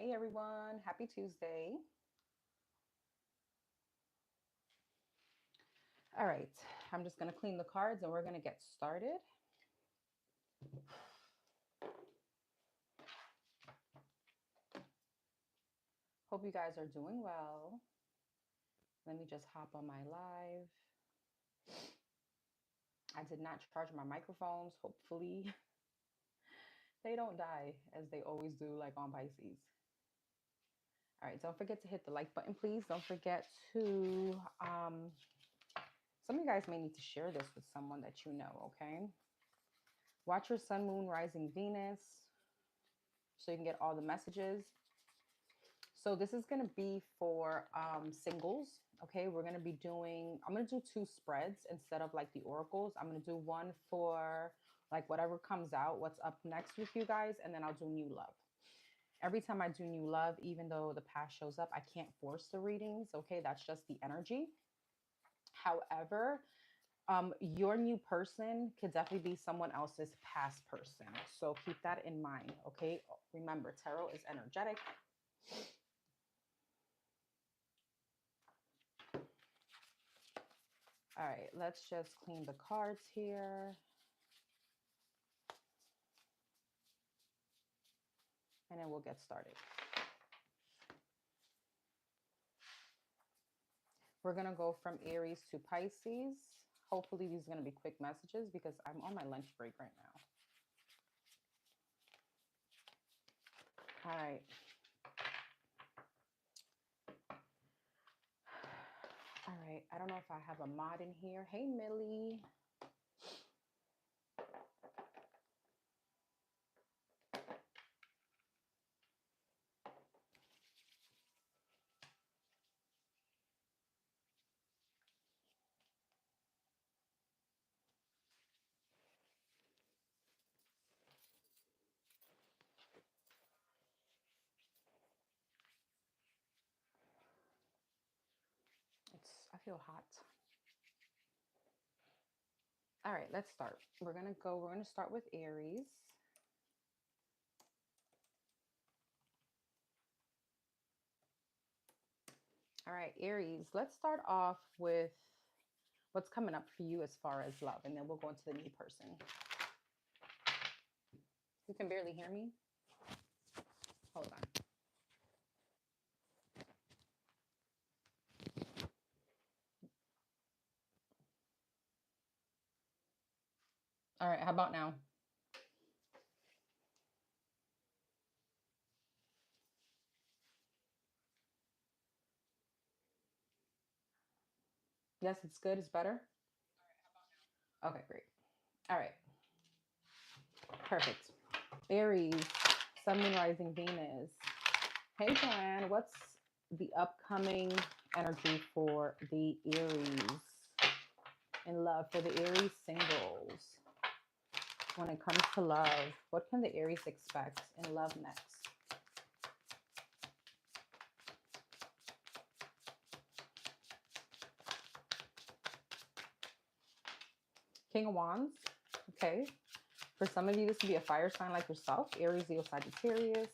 Hey everyone, happy Tuesday. All right, I'm just going to clean the cards and we're going to get started. Hope you guys are doing well. Let me just hop on my live. I did not charge my microphones. Hopefully, they don't die as they always do, like on Pisces. All right, don't forget to hit the like button, please. Don't forget to, some of you guys may need to share this with someone that you know, okay? Watch your sun, moon, rising Venus so you can get all the messages. So this is going to be for singles. Okay, we're going to be doing, I'm going to do 2 spreads instead of like the oracles. I'm going to do one for like whatever comes out, what's up next with you guys, and then I'll do new love. Every time I do new love, even though the past shows up, I can't force the readings. Okay, that's just the energy. However, your new person could definitely be someone else's past person. So keep that in mind. Okay, remember, tarot is energetic. All right, let's just clean the cards here. And then we'll get started. We're going to go from Aries to Pisces. Hopefully these are going to be quick messages because I'm on my lunch break right now. All right. All right. I don't know if I have a mod in here. Hey, Millie. I feel hot. All right, let's start. We're going to start with Aries. All right, Aries, let's start off with what's coming up for you as far as love, and then we'll go into the new person. You can barely hear me? Hold on. All right, how about now? Yes, it's good. It's better. Okay, great. All right. Perfect. Aries, Sun, Moon, Rising, Venus. Hey, Joanne, what's the upcoming energy for the Aries in love, for the Aries singles? When it comes to love, what can the Aries expect in love next? King of Wands. Okay. For some of you, this could be a fire sign like yourself. Aries, Leo, Sagittarius.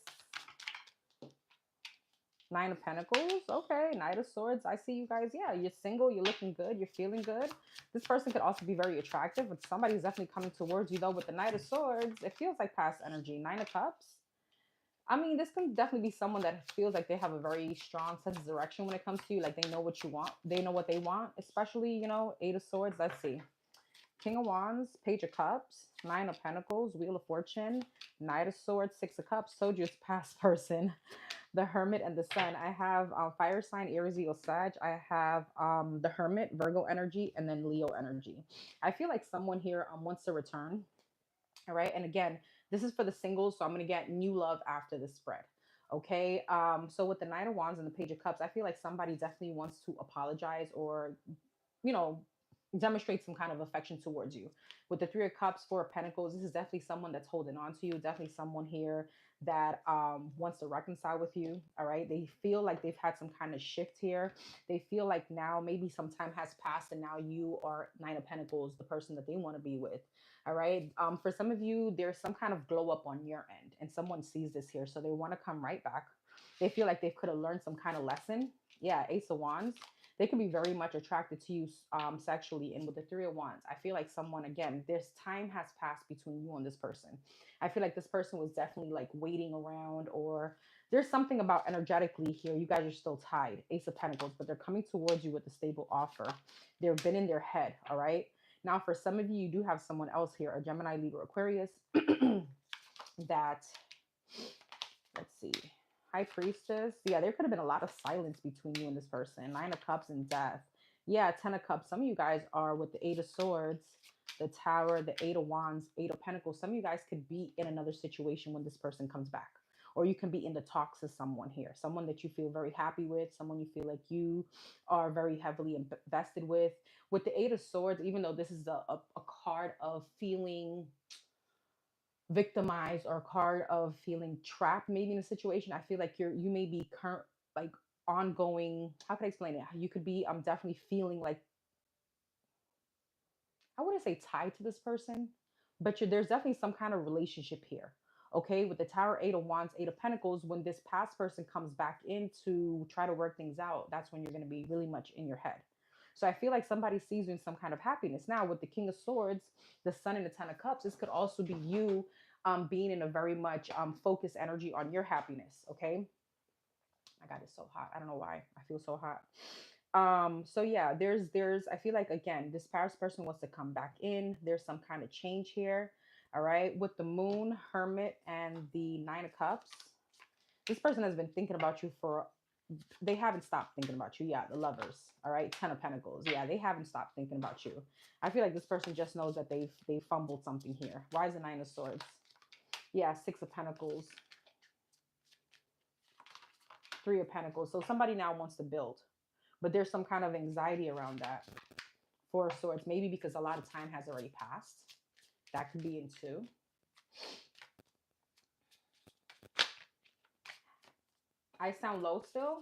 9 of Pentacles. Okay. Knight of Swords. I see you guys. Yeah, you're single. You're looking good. You're feeling good. This person could also be very attractive, but somebody's definitely coming towards you, though, with the Knight of Swords. It feels like past energy. 9 of Cups. I mean, this can definitely be someone that feels like they have a very strong sense of direction when it comes to you. Like they know what you want. They know what they want, especially, you know, 8 of Swords. Let's see. King of Wands, Page of Cups, 9 of Pentacles, Wheel of Fortune, Knight of Swords, 6 of Cups. Told you it's past person. The Hermit and the Sun. I have fire sign, Aries, Leo, Sag. I have the Hermit, Virgo energy, and then Leo energy. I feel like someone here wants to return. All right. And again, this is for the singles. So I'm going to get new love after this spread. Okay. So with the Knight of Wands and the Page of Cups, I feel like somebody definitely wants to apologize or, you know, demonstrate some kind of affection towards you. With the 3 of Cups, 4 of Pentacles, this is definitely someone that's holding on to you. Definitely someone here that wants to reconcile with you. All right. They feel like they've had some kind of shift here. They feel like now maybe some time has passed and now you are 9 of Pentacles, the person that they want to be with. All right. For some of you, there's some kind of glow up on your end and someone sees this here. So they want to come right back. They feel like they could have learned some kind of lesson. Yeah, Ace of Wands. They could be very much attracted to you sexually. And with the Three of Wands, I feel like someone, again, there's time has passed between you and this person. I feel like this person was definitely like waiting around, or there's something about energetically here. You guys are still tied, Ace of Pentacles, but they're coming towards you with a stable offer. They've been in their head, all right? Now, for some of you, you do have someone else here, a Gemini, Libra, Aquarius, that, let's see, High Priestess. Yeah, there could have been a lot of silence between you and this person. Nine of Cups and Death. Yeah, Ten of Cups. Some of you guys are with the Eight of Swords, the Tower, the Eight of Wands, Eight of Pentacles. Some of you guys could be in another situation when this person comes back. Or you can be in the talks of someone here. Someone that you feel very happy with. Someone you feel like you are very heavily invested with. With the Eight of Swords, even though this is a card of feeling victimized or a card of feeling trapped maybe in a situation, I feel like you may be current, like, ongoing, how can I explain it, you could be definitely feeling like, I wouldn't say tied to this person, but there's definitely some kind of relationship here. Okay, with the Tower, Eight of Wands, Eight of Pentacles, when this past person comes back in to try to work things out, that's when you're going to be really much in your head. So I feel like somebody sees you in some kind of happiness. Now, with the King of Swords, the Sun, and the Ten of Cups, this could also be you being in a very much focused energy on your happiness. Okay, I got it so hot. I don't know why I feel so hot. So yeah, there's I feel like, again, this past person wants to come back in. There's some kind of change here. All right, with the Moon, Hermit, and the Nine of Cups, this person has been thinking about you for, they haven't stopped thinking about you. Yeah, the Lovers. All right, Ten of Pentacles. Yeah, they haven't stopped thinking about you. I feel like this person just knows that they fumbled something here. Why is the Nine of Swords? Yeah, Six of Pentacles, Three of Pentacles. So somebody now wants to build, but there's some kind of anxiety around that. Four of Swords, maybe because a lot of time has already passed. That could be in two. I sound low still?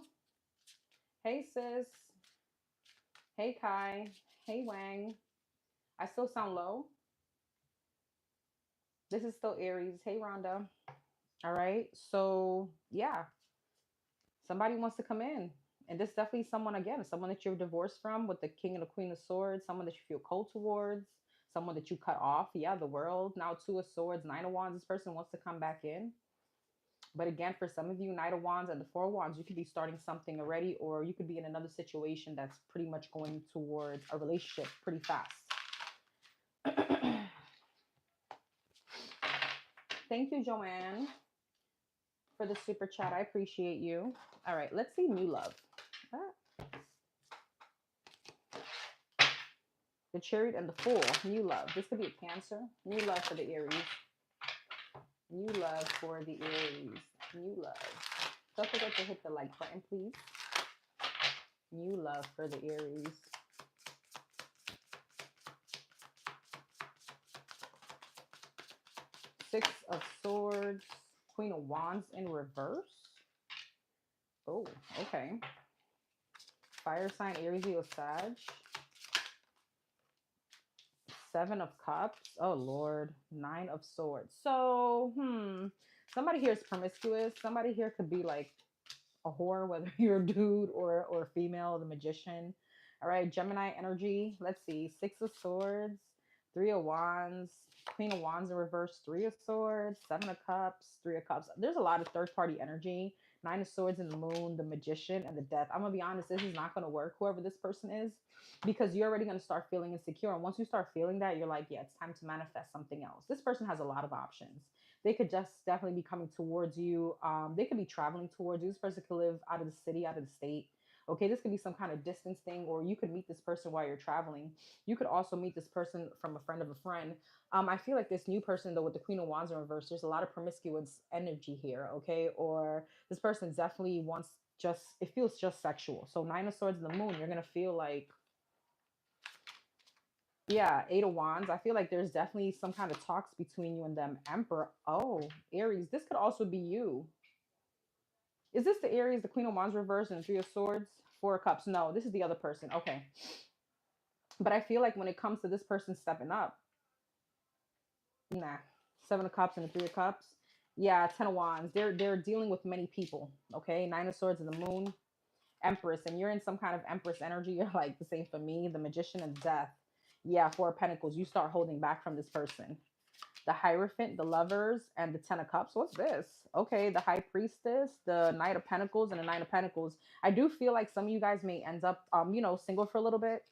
Hey, sis. Hey, Kai. Hey, Wang. I still sound low? This is still Aries. Hey, Rhonda. All right. So, yeah. Somebody wants to come in. And this definitely someone, again, someone that you're divorced from, with the King and the Queen of Swords, someone that you feel cold towards, someone that you cut off. Yeah, the World. Now, Two of Swords, Nine of Wands. This person wants to come back in. But again, for some of you, Knight of Wands and the Four of Wands, you could be starting something already, or you could be in another situation that's pretty much going towards a relationship pretty fast. Thank you, Joanne, for the super chat. I appreciate you. All right, let's see new love. The Chariot and the Fool, new love. This could be a Cancer. New love for the Aries. New love for the Aries. New love. Don't forget to hit the like button, please. New love for the Aries. Six of Swords. Queen of Wands in reverse. Oh, okay. Fire sign, Aries, Leo, Sag. Seven of Cups. Oh, Lord. Nine of Swords. So, somebody here is promiscuous. Somebody here could be like a whore, whether you're a dude or female, the Magician. All right, Gemini energy. Let's see. Six of Swords. Three of Wands. Queen of Wands in reverse. Three of Swords. Seven of Cups. Three of Cups. There's a lot of third-party energy. Nine of Swords in the Moon, the Magician, and the Death. I'm going to be honest, this is not going to work, whoever this person is, because you're already going to start feeling insecure. And once you start feeling that, you're like, yeah, it's time to manifest something else. This person has a lot of options. They could just definitely be coming towards you. They could be traveling towards you. This person could live out of the city, out of the state. Okay, this could be some kind of distance thing, or you could meet this person while you're traveling. You could also meet this person from a friend of a friend. I feel like this new person, though, with the Queen of Wands in reverse, there's a lot of promiscuous energy here, okay? Or this person definitely wants it feels just sexual. So Nine of Swords in the Moon, you're going to feel like, yeah, Eight of Wands. I feel like there's definitely some kind of talks between you and them. Emperor. Oh, Aries. This could also be you. Is this the Aries, the Queen of Wands reverse, and the Three of Swords? Four of Cups. No, this is the other person. Okay. But I feel like when it comes to this person stepping up, nah. Seven of Cups and the Three of Cups. Yeah, 10 of Wands. They're dealing with many people. Okay, Nine of Swords and the Moon, Empress, and you're in some kind of Empress energy. You're like the same for me, the Magician and Death. Yeah, Four of Pentacles. You start holding back from this person. The Hierophant, the Lovers, and the Ten of Cups. What's this? Okay, the High Priestess, the Knight of Pentacles, and the Nine of Pentacles. I do feel like some of you guys may end up, single for a little bit,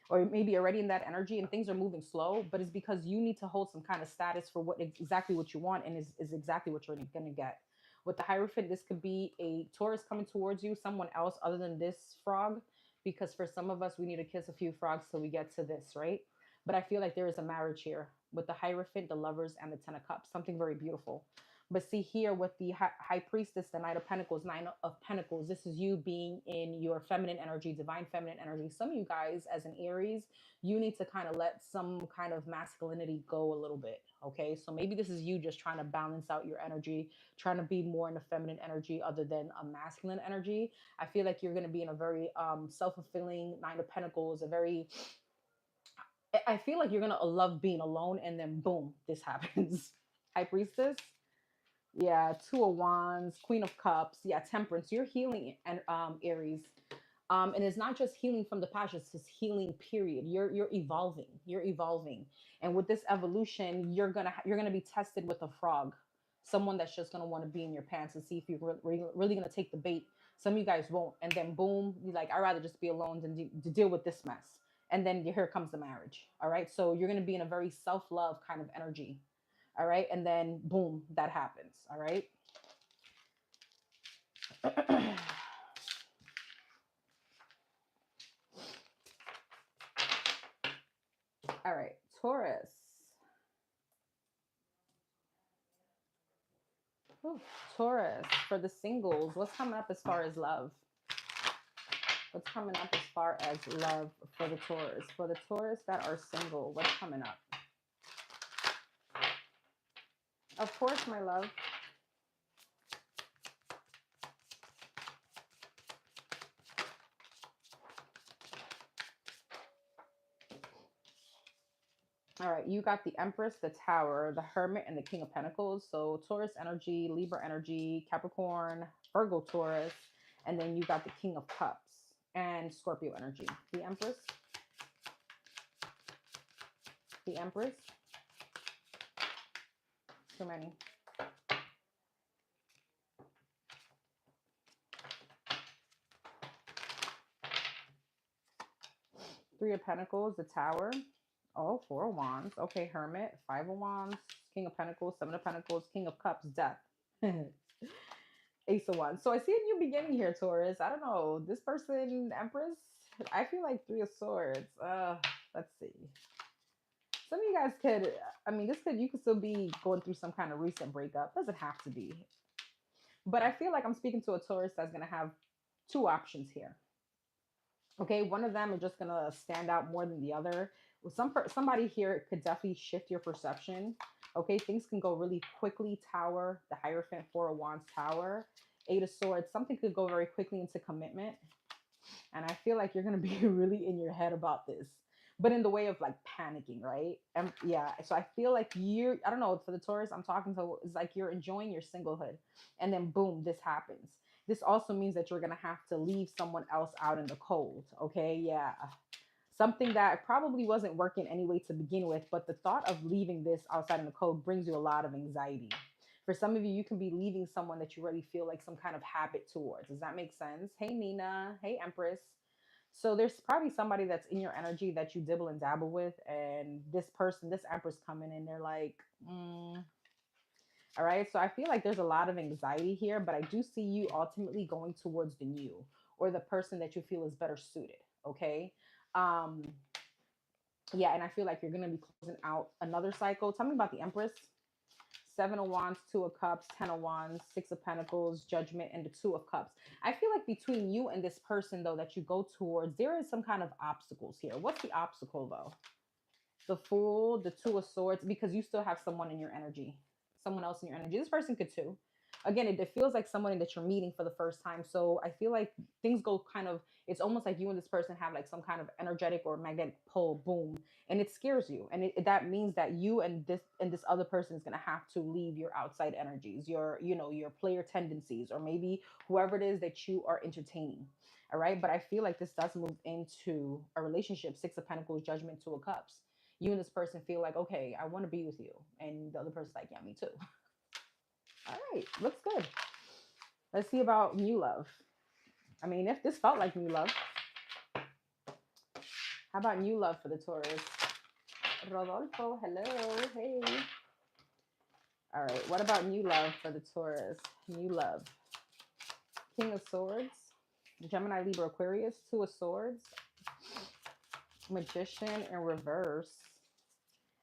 or maybe already in that energy and things are moving slow, but it's because you need to hold some kind of status for what exactly what you want, and is exactly what you're going to get. With the Hierophant, this could be a Taurus coming towards you, someone else other than this frog, because for some of us, we need to kiss a few frogs till we get to this, right? But I feel like there is a marriage here with the Hierophant, the Lovers, and the Ten of Cups, something very beautiful. But see here with the high Priestess, the Knight of Pentacles, Nine of Pentacles, this is you being in your feminine energy, divine feminine energy. Some of you guys, as an Aries, you need to kind of let some kind of masculinity go a little bit. Okay. So maybe this is you just trying to balance out your energy, trying to be more in a feminine energy other than a masculine energy. I feel like you're going to be in a very self-fulfilling Nine of Pentacles, a very, I feel like you're going to love being alone, and then boom, this happens. High Priestess. Yeah, Two of Wands, Queen of Cups. Yeah, Temperance. You're healing, and Aries. And it's not just healing from the past; it's just healing. Period. You're evolving. You're evolving, and with this evolution, you're gonna be tested with a frog, someone that's just gonna want to be in your pants and see if you're really gonna take the bait. Some of you guys won't, and then boom, you're like, I'd rather just be alone than to deal with this mess. And then here comes the marriage. All right, so you're gonna be in a very self-love kind of energy. All right, and then boom, that happens. All right. All right, Taurus. Ooh, Taurus, for the singles, what's coming up as far as love? What's coming up as far as love for the Taurus? For the Taurus that are single, what's coming up? Of course, my love. All right, you got the Empress, the Tower, the Hermit, and the King of Pentacles. So Taurus energy, Libra energy, Capricorn, Virgo, Taurus, and then you got the King of Cups and Scorpio energy. The Empress, the Empress. Too many. Three of Pentacles, the Tower. Oh, Four of Wands. Okay, Hermit, Five of Wands, King of Pentacles, Seven of Pentacles, King of Cups, Death. Ace of Wands. So I see a new beginning here, Taurus. I don't know. This person, Empress, I feel like Three of Swords. Let's see. Some of you guys could, I mean, you could still be going through some kind of recent breakup. Doesn't have to be. But I feel like I'm speaking to a Taurus that's going to have two options here. Okay, one of them are just going to stand out more than the other. Somebody here could definitely shift your perception. Okay, things can go really quickly. Tower, the Hierophant, Four of Wands, Tower, Eight of Swords. Something could go very quickly into commitment. And I feel like you're going to be really in your head about this, but in the way of like panicking, right? Yeah. So I feel like I don't know, for the Taurus I'm talking to, it's like you're enjoying your singlehood. And then boom, this happens. This also means that you're going to have to leave someone else out in the cold. Okay. Yeah. Something that probably wasn't working anyway to begin with, but the thought of leaving this outside in the cold brings you a lot of anxiety. For some of you, you can be leaving someone that you already feel like some kind of habit towards. Does that make sense? Hey, Nina. Hey, Empress. So there's probably somebody that's in your energy that you dibble and dabble with, and this person, this Empress coming in, they're like, all right. So I feel like there's a lot of anxiety here, but I do see you ultimately going towards the new or the person that you feel is better suited. Okay. Um, yeah, and I feel like you're gonna be closing out another cycle. Tell me about the Empress. Seven of Wands, Two of Cups, Ten of Wands, Six of Pentacles, Judgment, and the Two of Cups. I feel like between you and this person, though, that you go towards, there is some kind of obstacles here. What's the obstacle, though? The Fool, the Two of Swords, because you still have someone in your energy, someone else in your energy. This person could too. again, it feels like someone that you're meeting for the first time. So I feel like things go kind of, it's almost like you and this person have like some kind of energetic or magnetic pull, boom, and it scares you. And that means that you and this other person is going to have to leave your outside energies, your, you know, your player tendencies, or maybe whoever it is that you are entertaining. All right. But I feel like this does move into a relationship. Six of Pentacles, Judgment, Two of Cups. You and this person feel like, okay, I want to be with you. And the other person's like, yeah, me too. All right, looks good. Let's see about new love. I mean, if this felt like new love, how about new love for the Taurus? Rodolfo, hello, hey. All right, what about new love for the Taurus? New love. King of Swords, Gemini, Libra, Aquarius, Two of Swords, Magician in reverse,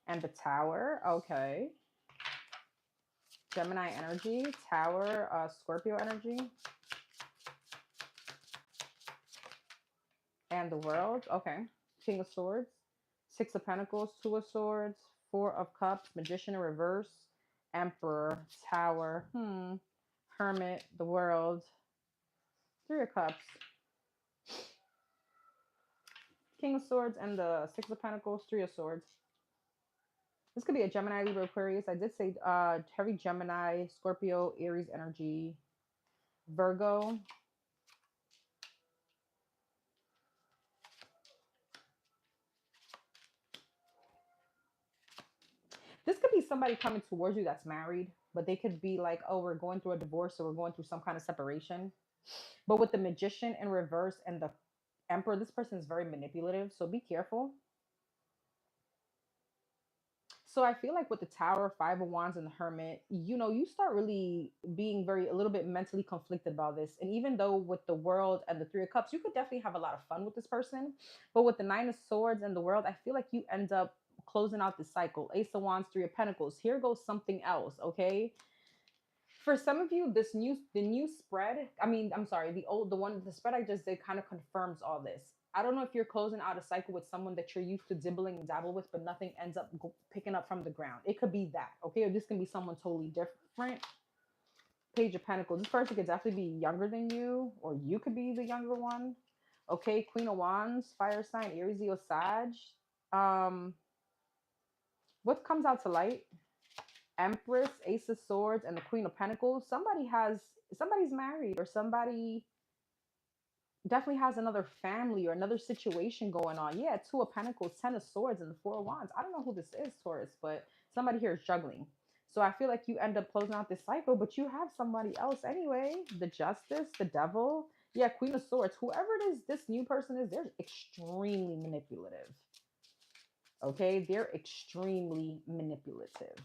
and the Tower. Okay. Gemini energy, Tower, Scorpio energy, and the World. Okay. King of Swords, Six of Pentacles, Two of Swords, Four of Cups, Magician in reverse, Emperor, Tower, Hermit, the World, Three of Cups, King of Swords, and the Six of Pentacles, Three of Swords. This could be a Gemini, Libra, Aquarius. I did say heavy Gemini, Scorpio, Aries energy, Virgo. This could be somebody coming towards you that's married, but they could be like, oh, we're going through a divorce, or we're going through some kind of separation. But with the Magician in reverse and the Emperor, this person is very manipulative, so be careful. So I feel like with the Tower, Five of Wands, and the Hermit, you know, you start really being a little bit mentally conflicted about this. And even though with the World and the Three of Cups, you could definitely have a lot of fun with this person. But with the Nine of Swords and the World, I feel like you end up closing out the cycle. Ace of Wands, Three of Pentacles. Here goes something else, okay? For some of you, the new spread, I mean, I'm sorry, the spread I just did kind of confirms all this. I don't know if you're closing out a cycle with someone that you're used to dibbling and dabble with, but nothing ends up picking up from the ground. It could be that, okay? Or this can be someone totally different. Page of Pentacles. This person could definitely be younger than you, or you could be the younger one. Okay, Queen of Wands, fire sign, Aries, Leo, Sag. What comes out to light? Empress, Ace of Swords, and the Queen of Pentacles. Somebody's married, or somebody definitely has another family or another situation going on. Yeah, Two of Pentacles, Ten of Swords, and the Four of Wands. I don't know who this is, Taurus, but somebody here is juggling. So I feel like you end up closing out this cycle, but you have somebody else anyway. The Justice, the Devil. Yeah, Queen of Swords. Whoever it is, this new person is, they're extremely manipulative. Okay, they're extremely manipulative.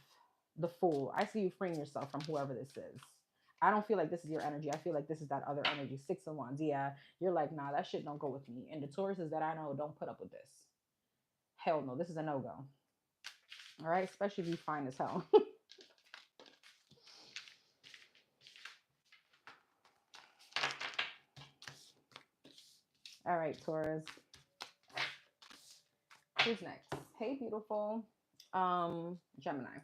The Fool. I see you freeing yourself from whoever this is. I don't feel like this is your energy. I feel like this is that other energy. Six of Wands. Yeah, you're like, nah, that shit don't go with me. And the Tauruses that I know don't put up with this. Hell no, this is a no-go. All right, especially if you fine as hell. All right, Taurus. Who's next? Hey, beautiful. Gemini.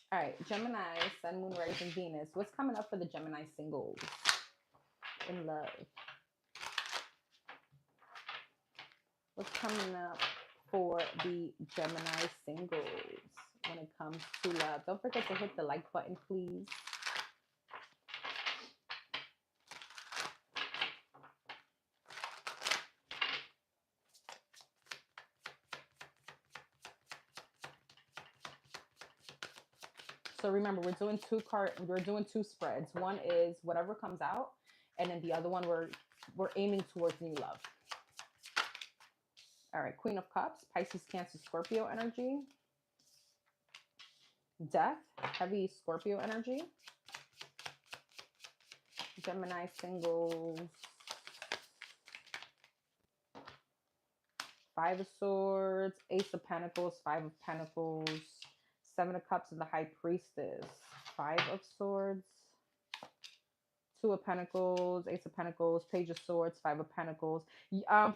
All right, Gemini, Sun, Moon, Rising, Venus. What's coming up for the Gemini singles in love? What's coming up for the Gemini singles when it comes to love? Don't forget to hit the like button, please. So remember, we're doing two spreads. One is whatever comes out, and then the other one we're aiming towards new love. All right, Queen of Cups, Pisces, Cancer, Scorpio energy. Death, heavy Scorpio energy. Gemini singles. Five of Swords, Ace of Pentacles, Five of Pentacles, Seven of Cups, and the High Priestess. Five of Swords, Two of Pentacles, Ace of Pentacles, Page of Swords, Five of Pentacles.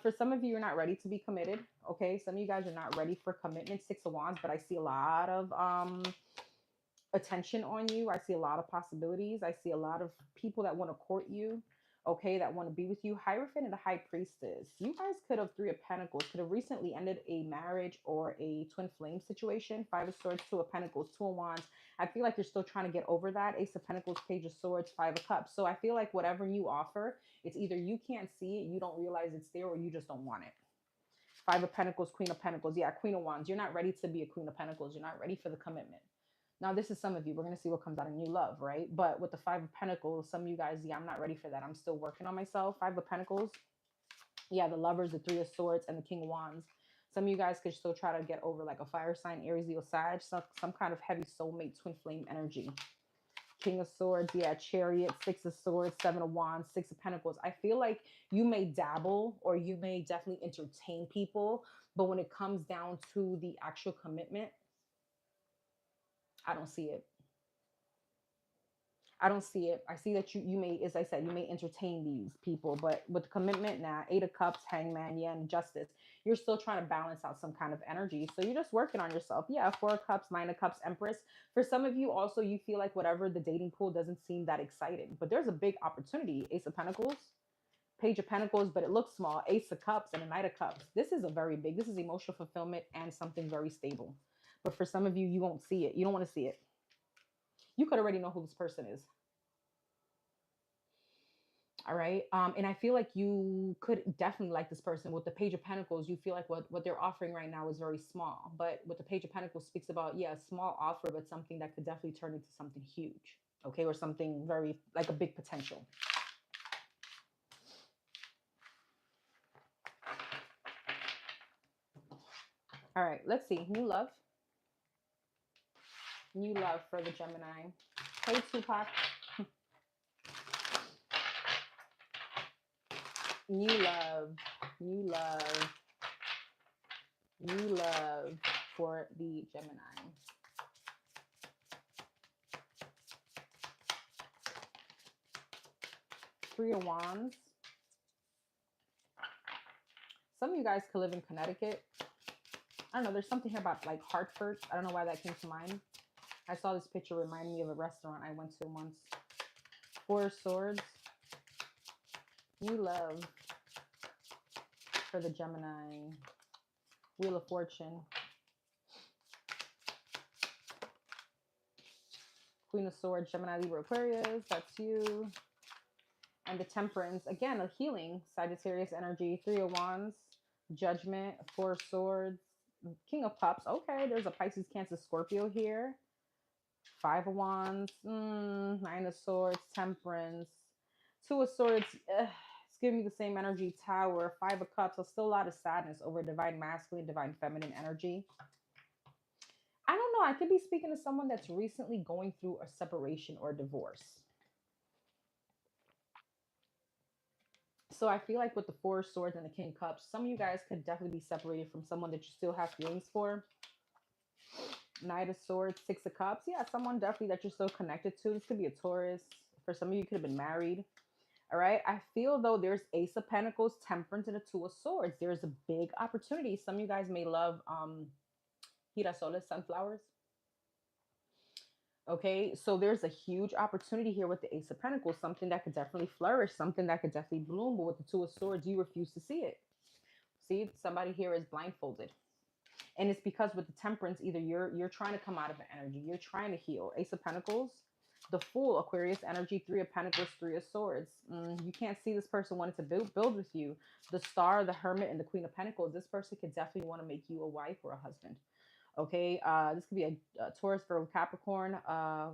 For some of you, you're not ready to be committed. Okay, some of you guys are not ready for commitment. Six of Wands, but I see a lot of attention on you. I see a lot of possibilities. I see a lot of people that want to court you, okay, that want to be with you. Hierophant and the High Priestess. You guys could have, Three of Pentacles, could have recently ended a marriage or a twin flame situation. Five of Swords, Two of Pentacles, Two of Wands. I feel like you're still trying to get over that. Ace of Pentacles, Page of Swords, Five of Cups. So I feel like whatever you offer, it's either you can't see it, you don't realize it's there, or you just don't want it. Five of Pentacles, Queen of Pentacles. Yeah, Queen of Wands. You're not ready to be a Queen of Pentacles. You're not ready for the commitment. Now, this is some of you. We're going to see what comes out of new love, right? But with the Five of Pentacles, some of you guys, yeah, I'm not ready for that. I'm still working on myself. Five of Pentacles. Yeah, the Lovers, the Three of Swords, and the King of Wands. Some of you guys could still try to get over like a fire sign, Aries, Leo, Sag, some kind of heavy soulmate, twin flame energy. King of Swords, yeah, Chariot, Six of Swords, Seven of Wands, Six of Pentacles. I feel like you may dabble or you may definitely entertain people, but when it comes down to the actual commitment, I don't see it. I don't see it. I see that you may, as I said, you may entertain these people, but with the commitment now, Eight of Cups, Hangman, yeah, and Justice, you're still trying to balance out some kind of energy. So you're just working on yourself. Yeah, Four of Cups, Nine of Cups, Empress. For some of you also, you feel like whatever the dating pool doesn't seem that exciting, but there's a big opportunity. Ace of Pentacles, Page of Pentacles, but it looks small. Ace of Cups and a Knight of Cups. This is a very big, this is emotional fulfillment and something very stable. But for some of you, you won't see it. You don't want to see it. You could already know who this person is. All right. And I feel like you could definitely like this person. With the Page of Pentacles, you feel like what they're offering right now is very small. But with the Page of Pentacles speaks about, yeah, a small offer, but something that could definitely turn into something huge. Okay. Or something very, like a big potential. All right. Let's see. New love. New love for the Gemini. Hey, Tupac. New love, new love, new love for the Gemini. Three of Wands. Some of you guys could live in Connecticut. I don't know. There's something here about like Hartford. I don't know why that came to mind. I saw this picture reminding me of a restaurant I went to once. Four of Swords. New love for the Gemini. Wheel of Fortune. Queen of Swords, Gemini, Libra, Aquarius. That's you. And the Temperance. Again, a healing. Sagittarius energy. Three of Wands. Judgment. Four of Swords. King of Cups. Okay, there's a Pisces, Cancer, Scorpio here. Five of Wands. Nine of Swords. Temperance. Two of Swords. It's giving me the same energy. Tower. Five of Cups. So still a lot of sadness over divine masculine, divine feminine energy. I don't know. I could be speaking to someone that's recently going through a separation or a divorce. So I feel like with the Four of Swords and the King of Cups, some of you guys could definitely be separated from someone that you still have feelings for. Knight of Swords, Six of Cups. Yeah, someone definitely that you're still connected to. This could be a Taurus. For some of you, could have been married. All right. I feel though there's Ace of Pentacles, Temperance, and a Two of Swords. There's a big opportunity. Some of you guys may love girasoles, sunflowers. Okay, so there's a huge opportunity here with the Ace of Pentacles, something that could definitely flourish, something that could definitely bloom. But with the Two of Swords, you refuse to see it. See, somebody here is blindfolded. And it's because with the Temperance, either you're trying to come out of an energy, you're trying to heal. Ace of Pentacles, the Fool, Aquarius energy, Three of Pentacles, Three of Swords. You can't see this person wanting to build with you. The Star, the Hermit, and the Queen of Pentacles. This person could definitely want to make you a wife or a husband. Okay, this could be a Taurus, Virgo, Capricorn,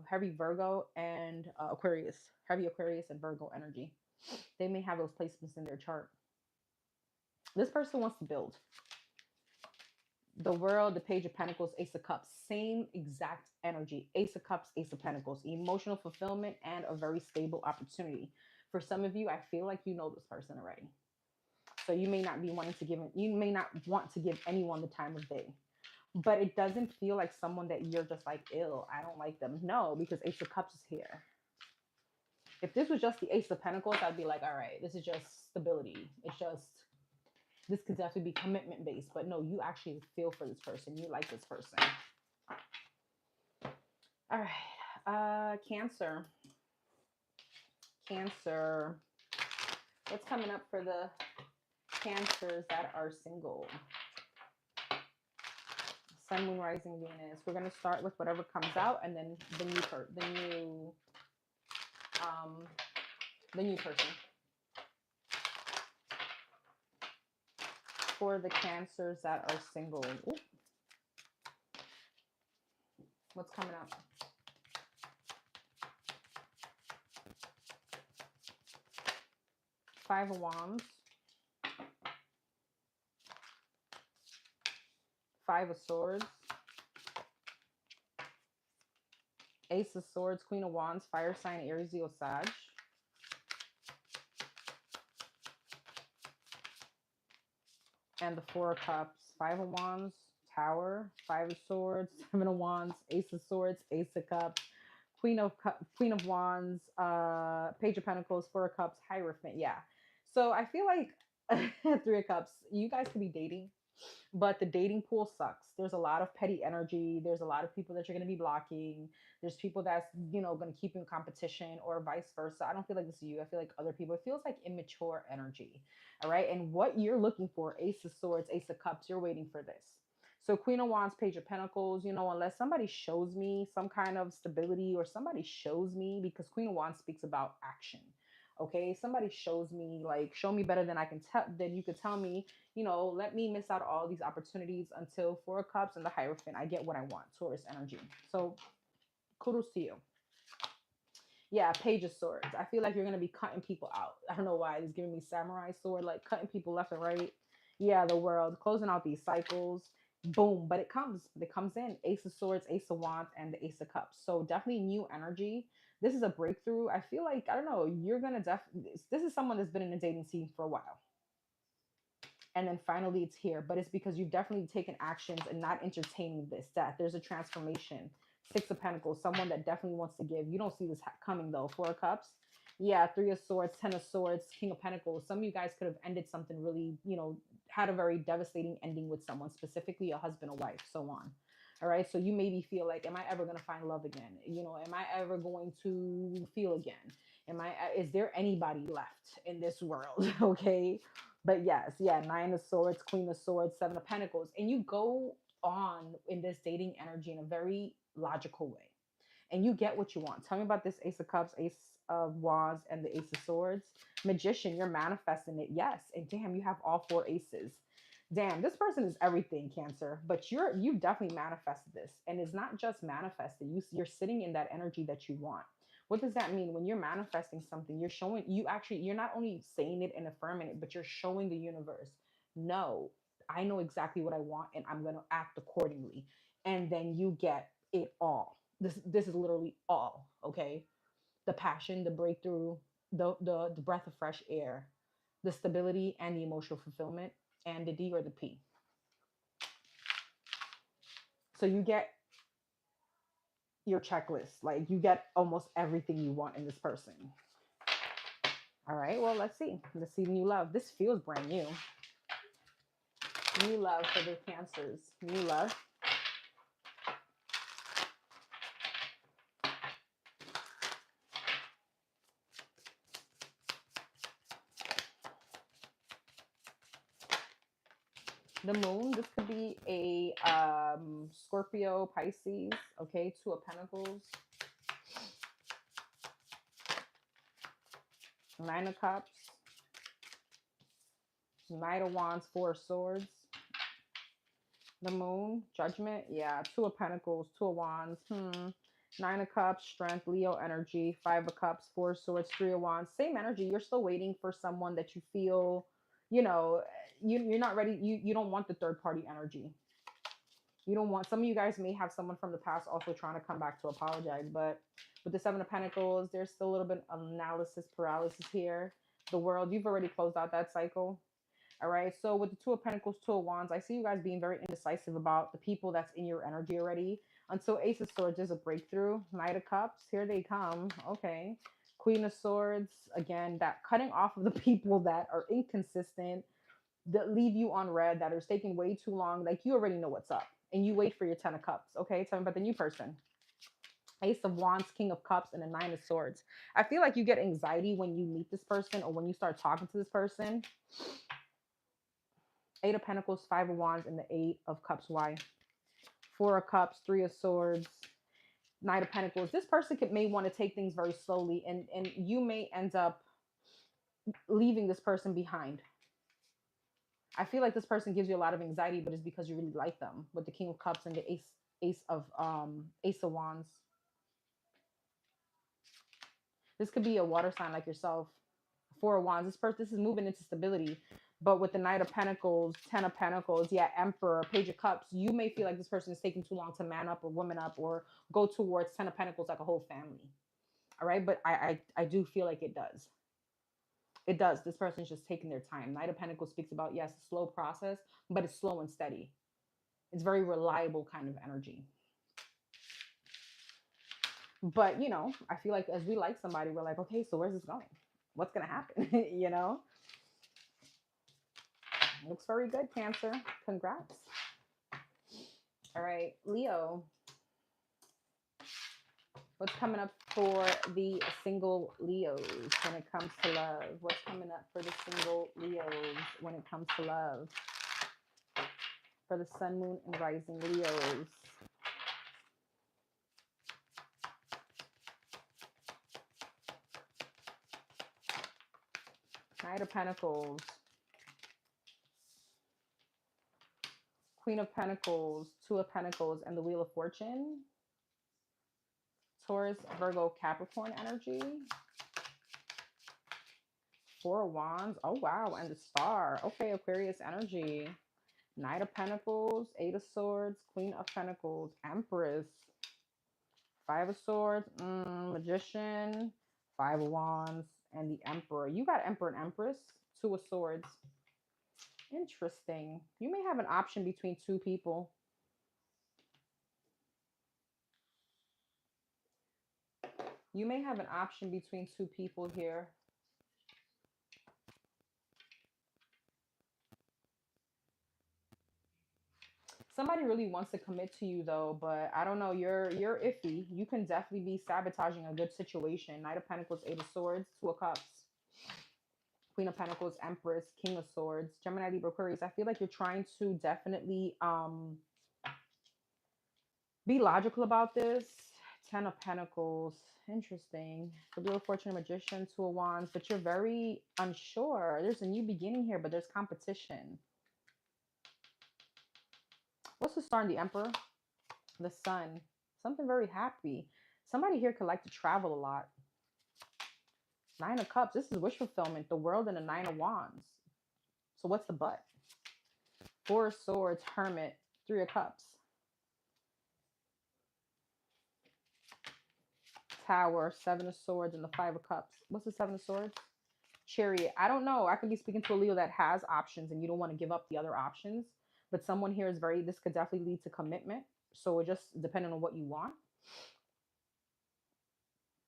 heavy Virgo, and Aquarius. Heavy Aquarius and Virgo energy. They may have those placements in their chart. This person wants to build. The World, the Page of Pentacles, Ace of Cups. Same exact energy. Ace of Cups, Ace of Pentacles. Emotional fulfillment and a very stable opportunity. For some of you, I feel like you know this person already. So you may not be wanting to give, you may not want to give anyone the time of day. But it doesn't feel like someone that you're just like, ew, I don't like them. No, because Ace of Cups is here. If this was just the Ace of Pentacles, I'd be like, all right, this is just stability. It's just, this could definitely be commitment based. But no, you actually feel for this person. You like this person. All right. Cancer. Cancer. What's coming up for the Cancers that are single? Sun, Moon, Rising, Venus. We're gonna start with whatever comes out, and then um, the new person for the Cancers that are single. Ooh, what's coming up? Five of Wands, Five of Swords, Ace of Swords, Queen of Wands, fire sign, Aries, Leo, Sag. And the Four of Cups, Five of Wands, Tower, Five of Swords, Seven of Wands, Ace of Swords, Ace of Cups, Queen of Wands, Page of Pentacles, Four of Cups, Hierophant. Yeah. So I feel like Three of Cups, you guys could be dating, but the dating pool sucks. There's a lot of petty energy. There's a lot of people that you're going to be blocking. There's people that's, going to keep you in competition or vice versa. I don't feel like this is you. I feel like other people. It feels like immature energy. All right. And what you're looking for, Ace of Swords, Ace of Cups, you're waiting for this. So Queen of Wands, Page of Pentacles, unless somebody shows me some kind of stability or somebody shows me, because Queen of Wands speaks about action. Okay, somebody shows me, like, show me better than I can tell, than you could tell me, let me miss out all these opportunities until Four of Cups and the Hierophant. I get what I want, Taurus energy. So kudos to you. Yeah, Page of Swords. I feel like you're going to be cutting people out. I don't know why. It's giving me samurai sword, like cutting people left and right. Yeah, the world, closing out these cycles. Boom. But it comes in. Ace of Swords, Ace of Wands, and the Ace of Cups. So definitely new energy. This is a breakthrough. I feel like, I don't know, you're going to this is someone that's been in a dating scene for a while, and then finally it's here. But it's because you've definitely taken actions and not entertaining this, that there's a transformation. Six of Pentacles, someone that definitely wants to give. You don't see this coming though. Four of Cups, yeah. Three of Swords, Ten of Swords, King of Pentacles. Some of you guys could have ended something really, had a very devastating ending with someone, specifically a husband, a wife, so on. All right, so you maybe feel like, am I ever going to find love again? Am I ever going to feel again? Is there anybody left in this world? Okay. But yes, yeah, Nine of Swords, Queen of Swords, Seven of Pentacles. And you go on in this dating energy in a very logical way. And you get what you want. Tell me about this Ace of Cups, Ace of Wands, and the Ace of Swords. Magician, you're manifesting it. Yes. And damn, you have all four aces. Damn, this person is everything, Cancer. But you've definitely manifested this. And it's not just manifested. You're sitting in that energy that you want. What does that mean? When you're manifesting something, you're not only saying it and affirming it, but you're showing the universe, no, I know exactly what I want and I'm going to act accordingly. And then you get it all. This is literally all, okay? The passion, the breakthrough, the breath of fresh air, the stability and the emotional fulfillment, and the D or the P. So you get your checklist. Like, you get almost everything you want in this person. All right, well, let's see. Let's see new love. This feels brand new. New love for the Cancers. New love. The Moon. This could be a Scorpio, Pisces. Okay, Two of Pentacles. Nine of Cups. Knight of Wands, Four of Swords. The Moon, Judgment. Yeah, Two of Pentacles, Two of Wands. Nine of Cups, Strength, Leo energy. Five of Cups, Four of Swords, Three of Wands. Same energy. You're still waiting for someone that you feel, you're not ready. You don't want the third party energy. You don't want, some of you guys may have someone from the past also trying to come back to apologize, but with the Seven of Pentacles, there's still a little bit of analysis paralysis here. The World, you've already closed out that cycle. All right. So with the Two of Pentacles, Two of Wands, I see you guys being very indecisive about the people that's in your energy already. Until Ace of Swords is a breakthrough. Knight of Cups, here they come. Okay. Queen of Swords, again, that cutting off of the people that are inconsistent, that leave you on red, that are taking way too long. Like, you already know what's up. And you wait for your Ten of Cups. Okay. Tell me about the new person. Ace of Wands, King of Cups, and the Nine of Swords. I feel like you get anxiety when you meet this person or when you start talking to this person. Eight of Pentacles, Five of Wands, and the Eight of Cups. Why? Four of Cups, Three of Swords, Knight of Pentacles. This person may want to take things very slowly, and you may end up leaving this person behind. I feel like this person gives you a lot of anxiety, but it's because you really like them. With the King of Cups and the Ace of Wands. This could be a water sign like yourself. Four of Wands. This is moving into stability. But with the Knight of Pentacles, Ten of Pentacles, yeah, Emperor, Page of Cups, you may feel like this person is taking too long to man up or woman up or go towards Ten of Pentacles like a whole family. All right, but I do feel like it does. It does. This person is just taking their time. Knight of Pentacles speaks about, yes, a slow process, but it's slow and steady. It's very reliable kind of energy. But, you know, I feel like as we like somebody, we're like, okay, so where's this going? What's going to happen? You know? Looks very good, Cancer. Congrats. All right, Leo. What's coming up for the single Leos when it comes to love? What's coming up for the single Leos when it comes to love? For the sun, moon, and rising Leos. Knight of Pentacles. Queen of Pentacles, Two of Pentacles, and the Wheel of Fortune. Taurus, Virgo, Capricorn energy. Four of Wands. Oh, wow. And the Star. Okay, Aquarius energy. Knight of Pentacles, Eight of Swords, Queen of Pentacles, Empress. Five of Swords, Magician, Five of Wands, and the Emperor. You got Emperor and Empress. Two of Swords. Interesting. You may have an option between two people. You may have an option between two people here. Somebody really wants to commit to you though, but I don't know. You're iffy. You can definitely be sabotaging a good situation. Knight of Pentacles, Eight of Swords, Two of Cups, Queen of Pentacles, Empress, King of Swords, Gemini, Libra, Aquarius. I feel like you're trying to definitely be logical about this. Ten of Pentacles. Interesting. The Wheel of Fortune, Magician, Two of Wands. But you're very unsure. There's a new beginning here, but there's competition. What's the star in the Emperor? The Sun. Something very happy. Somebody here could like to travel a lot. Nine of Cups. This is wish fulfillment. The World and the Nine of Wands. So what's the but? Four of Swords, Hermit, Three of Cups. Tower, Seven of Swords, and the Five of Cups. What's the Seven of Swords? Chariot. I don't know. I could be speaking to a Leo that has options and you don't want to give up the other options. But someone here is this could definitely lead to commitment. So it just depending on what you want.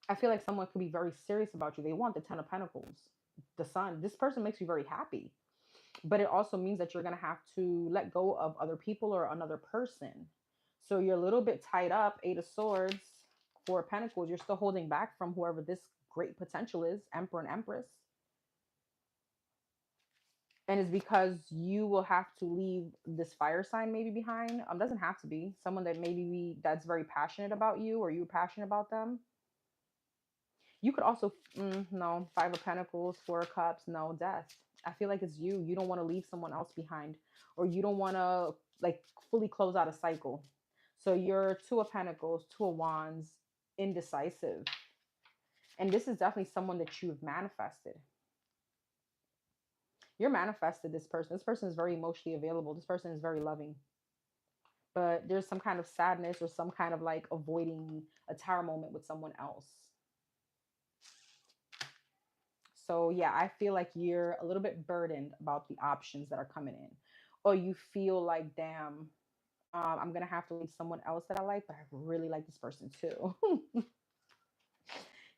I feel like someone could be very serious about you. They want the Ten of Pentacles, the Sun. This person makes you very happy. But it also means that you're going to have to let go of other people or another person. So you're a little bit tied up. Eight of Swords, Four of Pentacles. You're still holding back from whoever this great potential is, Emperor and Empress. And it's because you will have to leave this fire sign maybe behind. Doesn't have to be. Someone that maybe that's very passionate about you or you're passionate about them. You could also, no, Five of Pentacles, Four of Cups, no, Death. I feel like it's you. You don't want to leave someone else behind, or you don't want to like fully close out a cycle. So you're Two of Pentacles, Two of Wands, indecisive. And this is definitely someone that you've manifested. You're manifested this person. This person is very emotionally available. This person is very loving. But there's some kind of sadness or some kind of like avoiding a tower moment with someone else. So yeah, I feel like you're a little bit burdened about the options that are coming in. Or you feel like, damn, I'm going to have to leave someone else that I like, but I really like this person too.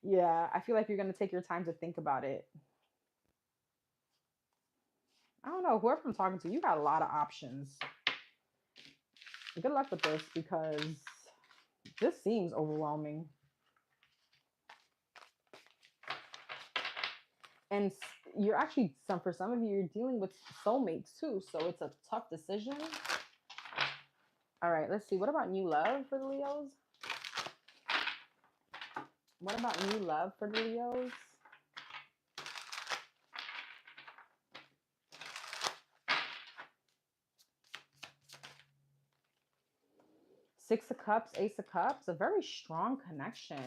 Yeah, I feel like you're going to take your time to think about it. I don't know. Whoever I'm talking to, you got a lot of options. Good luck with this because This seems overwhelming. And you're actually, for some of you, you're dealing with soulmates too. So it's a tough decision. All right, let's see. What about new love for the Leos? What about new love for the Leos? Six of Cups, Ace of Cups, a very strong connection.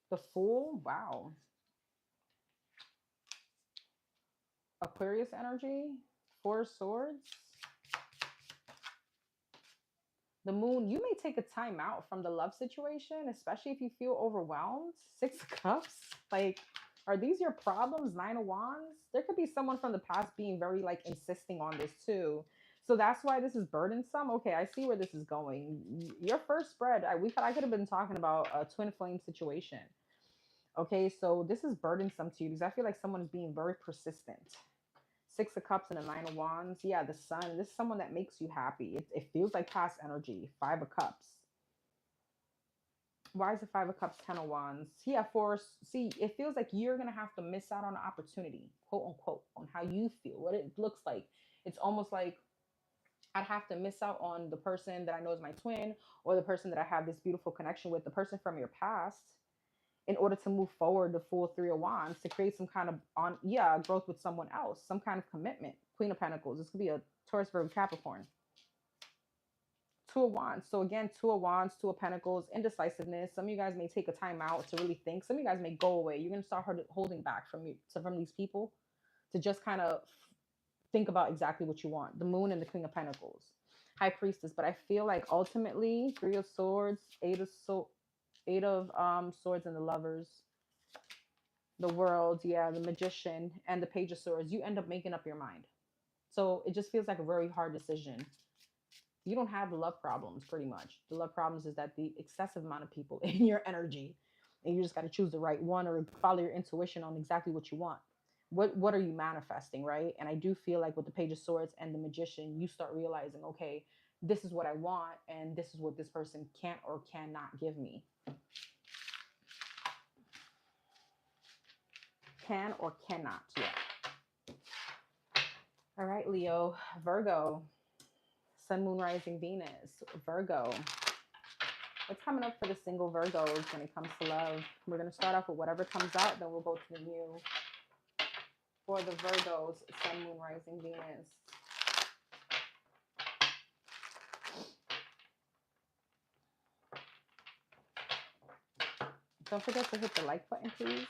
The Fool, wow. Aquarius energy, Four of Swords. The Moon, you may take a time out from the love situation, especially if you feel overwhelmed. Six of Cups, like, are these your problems? Nine of Wands. There could be someone from the past being very like insisting on this too. So that's why this is burdensome. Okay, I see where this is going. Your first spread, I could have been talking about a twin flame situation. Okay, so this is burdensome to you because I feel like someone is being very persistent. Six of Cups and a Nine of Wands. Yeah, the Sun. This is someone that makes you happy. It feels like past energy. Five of Cups. Why is the Five of Cups, Ten of Wands? Yeah, see, it feels like you're going to have to miss out on an opportunity, quote unquote, on how you feel, what it looks like. It's almost like I'd have to miss out on the person that I know is my twin or the person that I have this beautiful connection with, the person from your past, in order to move forward the full Three of Wands to create some kind of growth with someone else, some kind of commitment. Queen of Pentacles. This could be a Taurus, Virgo, Capricorn. Two of Wands. So again, Two of Wands, Two of Pentacles, indecisiveness. Some of you guys may take a time out to really think. Some of you guys may go away. You're going to start holding back from these people to just kind of think about exactly what you want. The Moon and the Queen of Pentacles. High Priestess. But I feel like ultimately, Three of Swords, Eight of Swords and the Lovers. The World, yeah, the Magician, and the Page of Swords. You end up making up your mind. So it just feels like a very hard decision. You don't have love problems, pretty much. The love problems is that the excessive amount of people in your energy, and you just got to choose the right one or follow your intuition on exactly what you want. What are you manifesting, right? And I do feel like with the Page of Swords and the Magician, you start realizing, okay, this is what I want, and this is what this person can't or cannot give me. Can or cannot, yeah. All right, Leo, Virgo. Sun, Moon, Rising, Venus, Virgo. What's coming up for the single Virgos when it comes to love? We're going to start off with whatever comes out, then we'll go to the new. For the Virgos, Sun, Moon, Rising, Venus. Don't forget to hit the like button, please.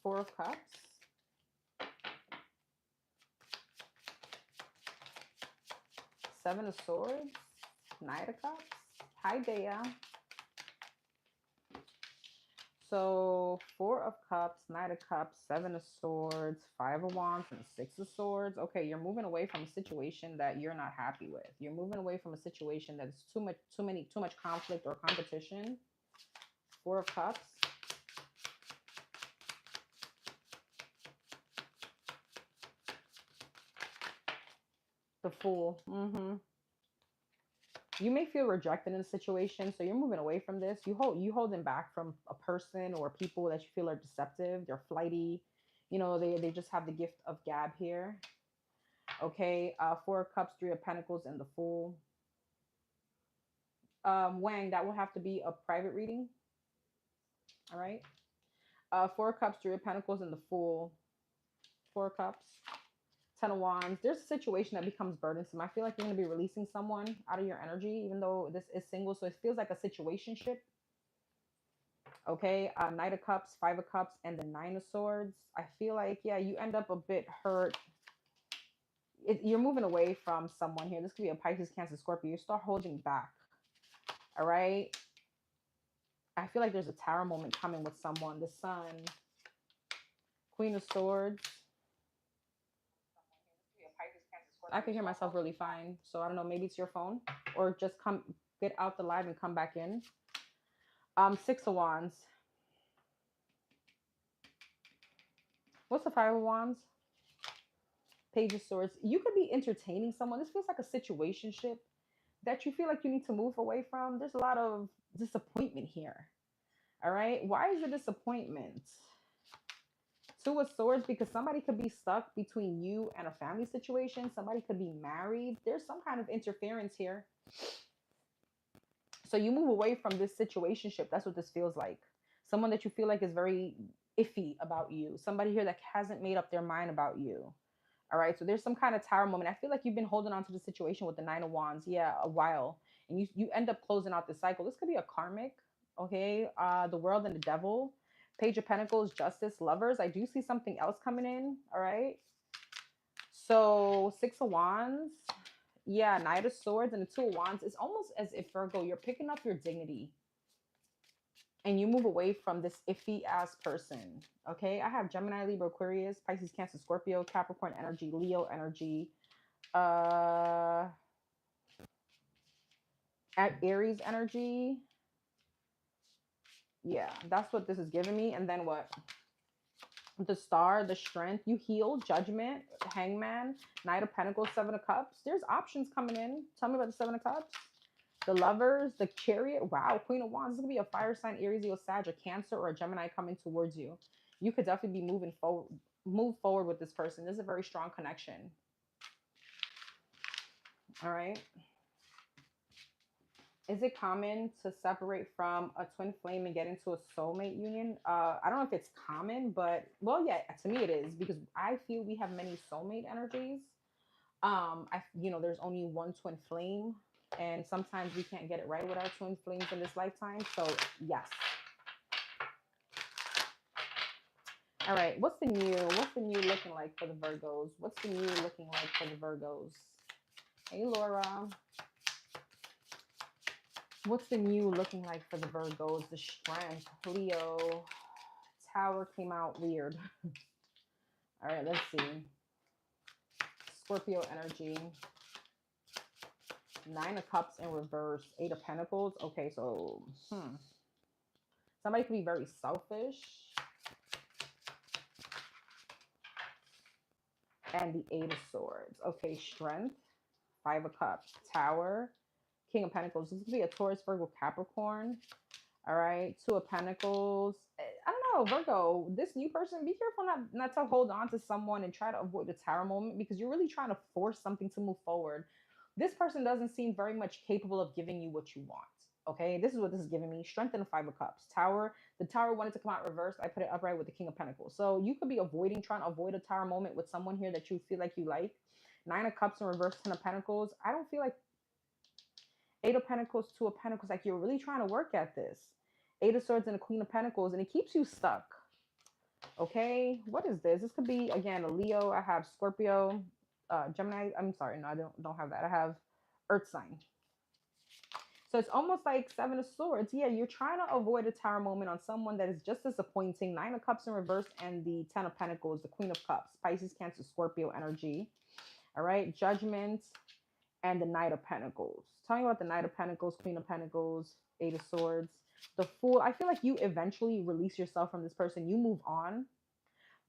Four of Cups. Seven of Swords. Knight of Cups. Hi, Dea. So Four of Cups, Knight of Cups, Seven of Swords, Five of Wands, and Six of Swords. Okay, you're moving away from a situation that you're not happy with. You're moving away from a situation that's too much conflict or competition. Four of Cups. The Fool. You may feel rejected in a situation, so you're moving away from this. You holding back from a person or people that you feel are deceptive. They're flighty. You know, they just have the gift of gab here. Okay, Four of Cups, Three of Pentacles, and the Fool. Wang, that will have to be a private reading. All right. Four of Cups, Three of Pentacles, and the Fool. Four of Cups. Ten of Wands. There's a situation that becomes burdensome. I feel like you're going to be releasing someone out of your energy, even though this is single. So it feels like a situationship. Okay. Knight of Cups, Five of Cups, and the Nine of Swords. I feel like, yeah, you end up a bit hurt. You're moving away from someone here. This could be a Pisces, Cancer, Scorpio. You start holding back. All right. I feel like there's a tower moment coming with someone. The Sun. Queen of Swords. I can hear myself really fine. So I don't know, maybe it's your phone or just get out the live and come back in. Six of Wands. What's the Five of Wands? Page of Swords. You could be entertaining someone. This feels like a situationship that you feel like you need to move away from. There's a lot of disappointment here. All right. Why is it disappointment? Two of Swords, because somebody could be stuck between you and a family situation. Somebody could be married. There's some kind of interference here. So you move away from this situationship. That's what this feels like. Someone that you feel like is very iffy about you. Somebody here that hasn't made up their mind about you. All right. So there's some kind of tower moment. I feel like you've been holding on to the situation with the Nine of Wands. Yeah, a while. And you end up closing out the cycle. This could be a karmic. Okay. The World and the Devil. Page of Pentacles, Justice, Lovers. I do see something else coming in. All right. So Six of Wands. Yeah, Knight of Swords and the Two of Wands. It's almost as if, Virgo, you're picking up your dignity and you move away from this iffy ass person. Okay, I have Gemini, Libra, Aquarius, Pisces, Cancer, Scorpio, Capricorn energy, Leo energy, Aries energy. Yeah, that's what this is giving me. And then what? The Star, the Strength, you heal, Judgment, Hangman, Knight of Pentacles, Seven of Cups. There's options coming in. Tell me about the Seven of Cups. The Lovers, the Chariot. Wow, Queen of Wands. This could be a fire sign, Aries, Leo, Sag, a Cancer, or a Gemini coming towards you. You could definitely be move forward with this person. This is a very strong connection. All right. Is it common to separate from a twin flame and get into a soulmate union? I don't know if it's common, but well, yeah, to me it is, because I feel we have many soulmate energies. There's only one twin flame, and sometimes we can't get it right with our twin flames in this lifetime. So yes. All right. What's the new? What's the new looking like for the Virgos? What's the new looking like for the Virgos? Hey, Laura. What's the new looking like for the Virgos? The Strength, Leo, Tower came out weird. All right, let's see. Scorpio energy. Nine of Cups in reverse. Eight of Pentacles. Okay, so somebody could be very selfish. And the Eight of Swords. Okay, Strength. Five of Cups. Tower. King of Pentacles. This could be a Taurus, Virgo, Capricorn. All right. Two of Pentacles. I don't know, Virgo. This new person, be careful not to hold on to someone and try to avoid the tower moment, because you're really trying to force something to move forward. This person doesn't seem very much capable of giving you what you want. Okay. This is what this is giving me. Strength and the Five of Cups. Tower. The Tower wanted to come out reversed. I put it upright with the King of Pentacles. So you could be trying to avoid a tower moment with someone here that you feel like you like. Nine of Cups in reverse. Ten of Pentacles. I don't feel like Eight of Pentacles, Two of Pentacles, like you're really trying to work at this. Eight of Swords and the Queen of Pentacles, and it keeps you stuck. Okay, what is this? This could be, again, a Leo. I have Scorpio, Gemini. I'm sorry, no, I don't have that. I have Earth sign. So it's almost like Seven of Swords. Yeah, you're trying to avoid a tower moment on someone that is just disappointing. Nine of Cups in reverse and the Ten of Pentacles, the Queen of Cups. Pisces, Cancer, Scorpio energy. All right, Judgment and the Knight of Pentacles. Tell me about the Knight of Pentacles, Queen of Pentacles, Eight of Swords. The Fool. I feel like you eventually release yourself from this person. You move on.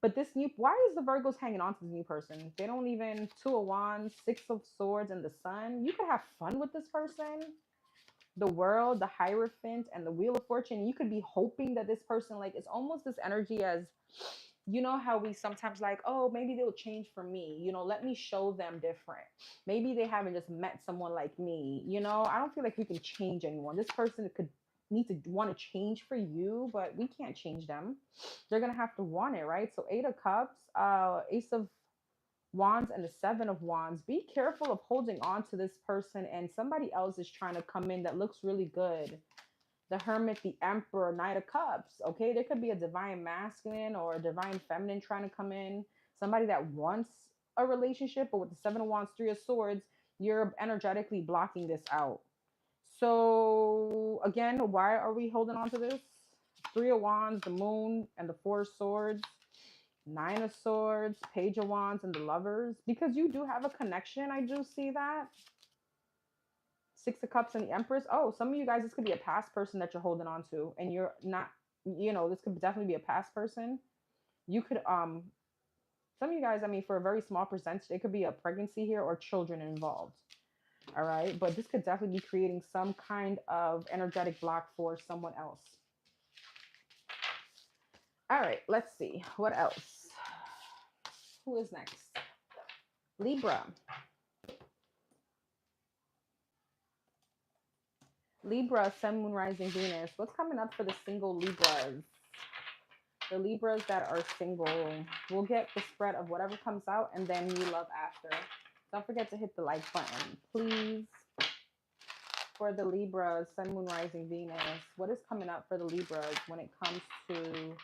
But this new, why is the Virgos hanging on to this new person? They don't even, Two of Wands, Six of Swords, and the Sun. You could have fun with this person. The World, the Hierophant, and the Wheel of Fortune. You could be hoping that this person, like, it's almost this energy as, you know how we sometimes like, oh, maybe they'll change for me. You know, let me show them different. Maybe they haven't just met someone like me. You know, I don't feel like we can change anyone. This person could need to want to change for you, but we can't change them. They're going to have to want it, right? So Eight of Cups, Ace of Wands, and the Seven of Wands. Be careful of holding on to this person, and somebody else is trying to come in that looks really good. The Hermit, the Emperor, Knight of Cups. Okay, there could be a divine masculine or a divine feminine trying to come in. Somebody that wants a relationship, but with the Seven of Wands, Three of Swords, you're energetically blocking this out. So again, why are we holding on to this? Three of Wands, the Moon, and the Four of Swords. Nine of Swords, Page of Wands, and the Lovers. Because you do have a connection. I do see that. Six of Cups and the Empress. Oh, some of you guys, this could be a past person that you're holding on to, and you're not, you know, this could definitely be a past person. You could, some of you guys, I mean, for a very small percentage, it could be a pregnancy here or children involved. All right. But this could definitely be creating some kind of energetic block for someone else. All right. Let's see. What else? Who is next? Libra. Libra, Sun, Moon, Rising, Venus. What's coming up for the single Libras? The Libras that are single will get the spread of whatever comes out and then new love after. Don't forget to hit the like button, please. For the Libras, Sun, Moon, Rising, Venus. What is coming up for the Libras when it comes to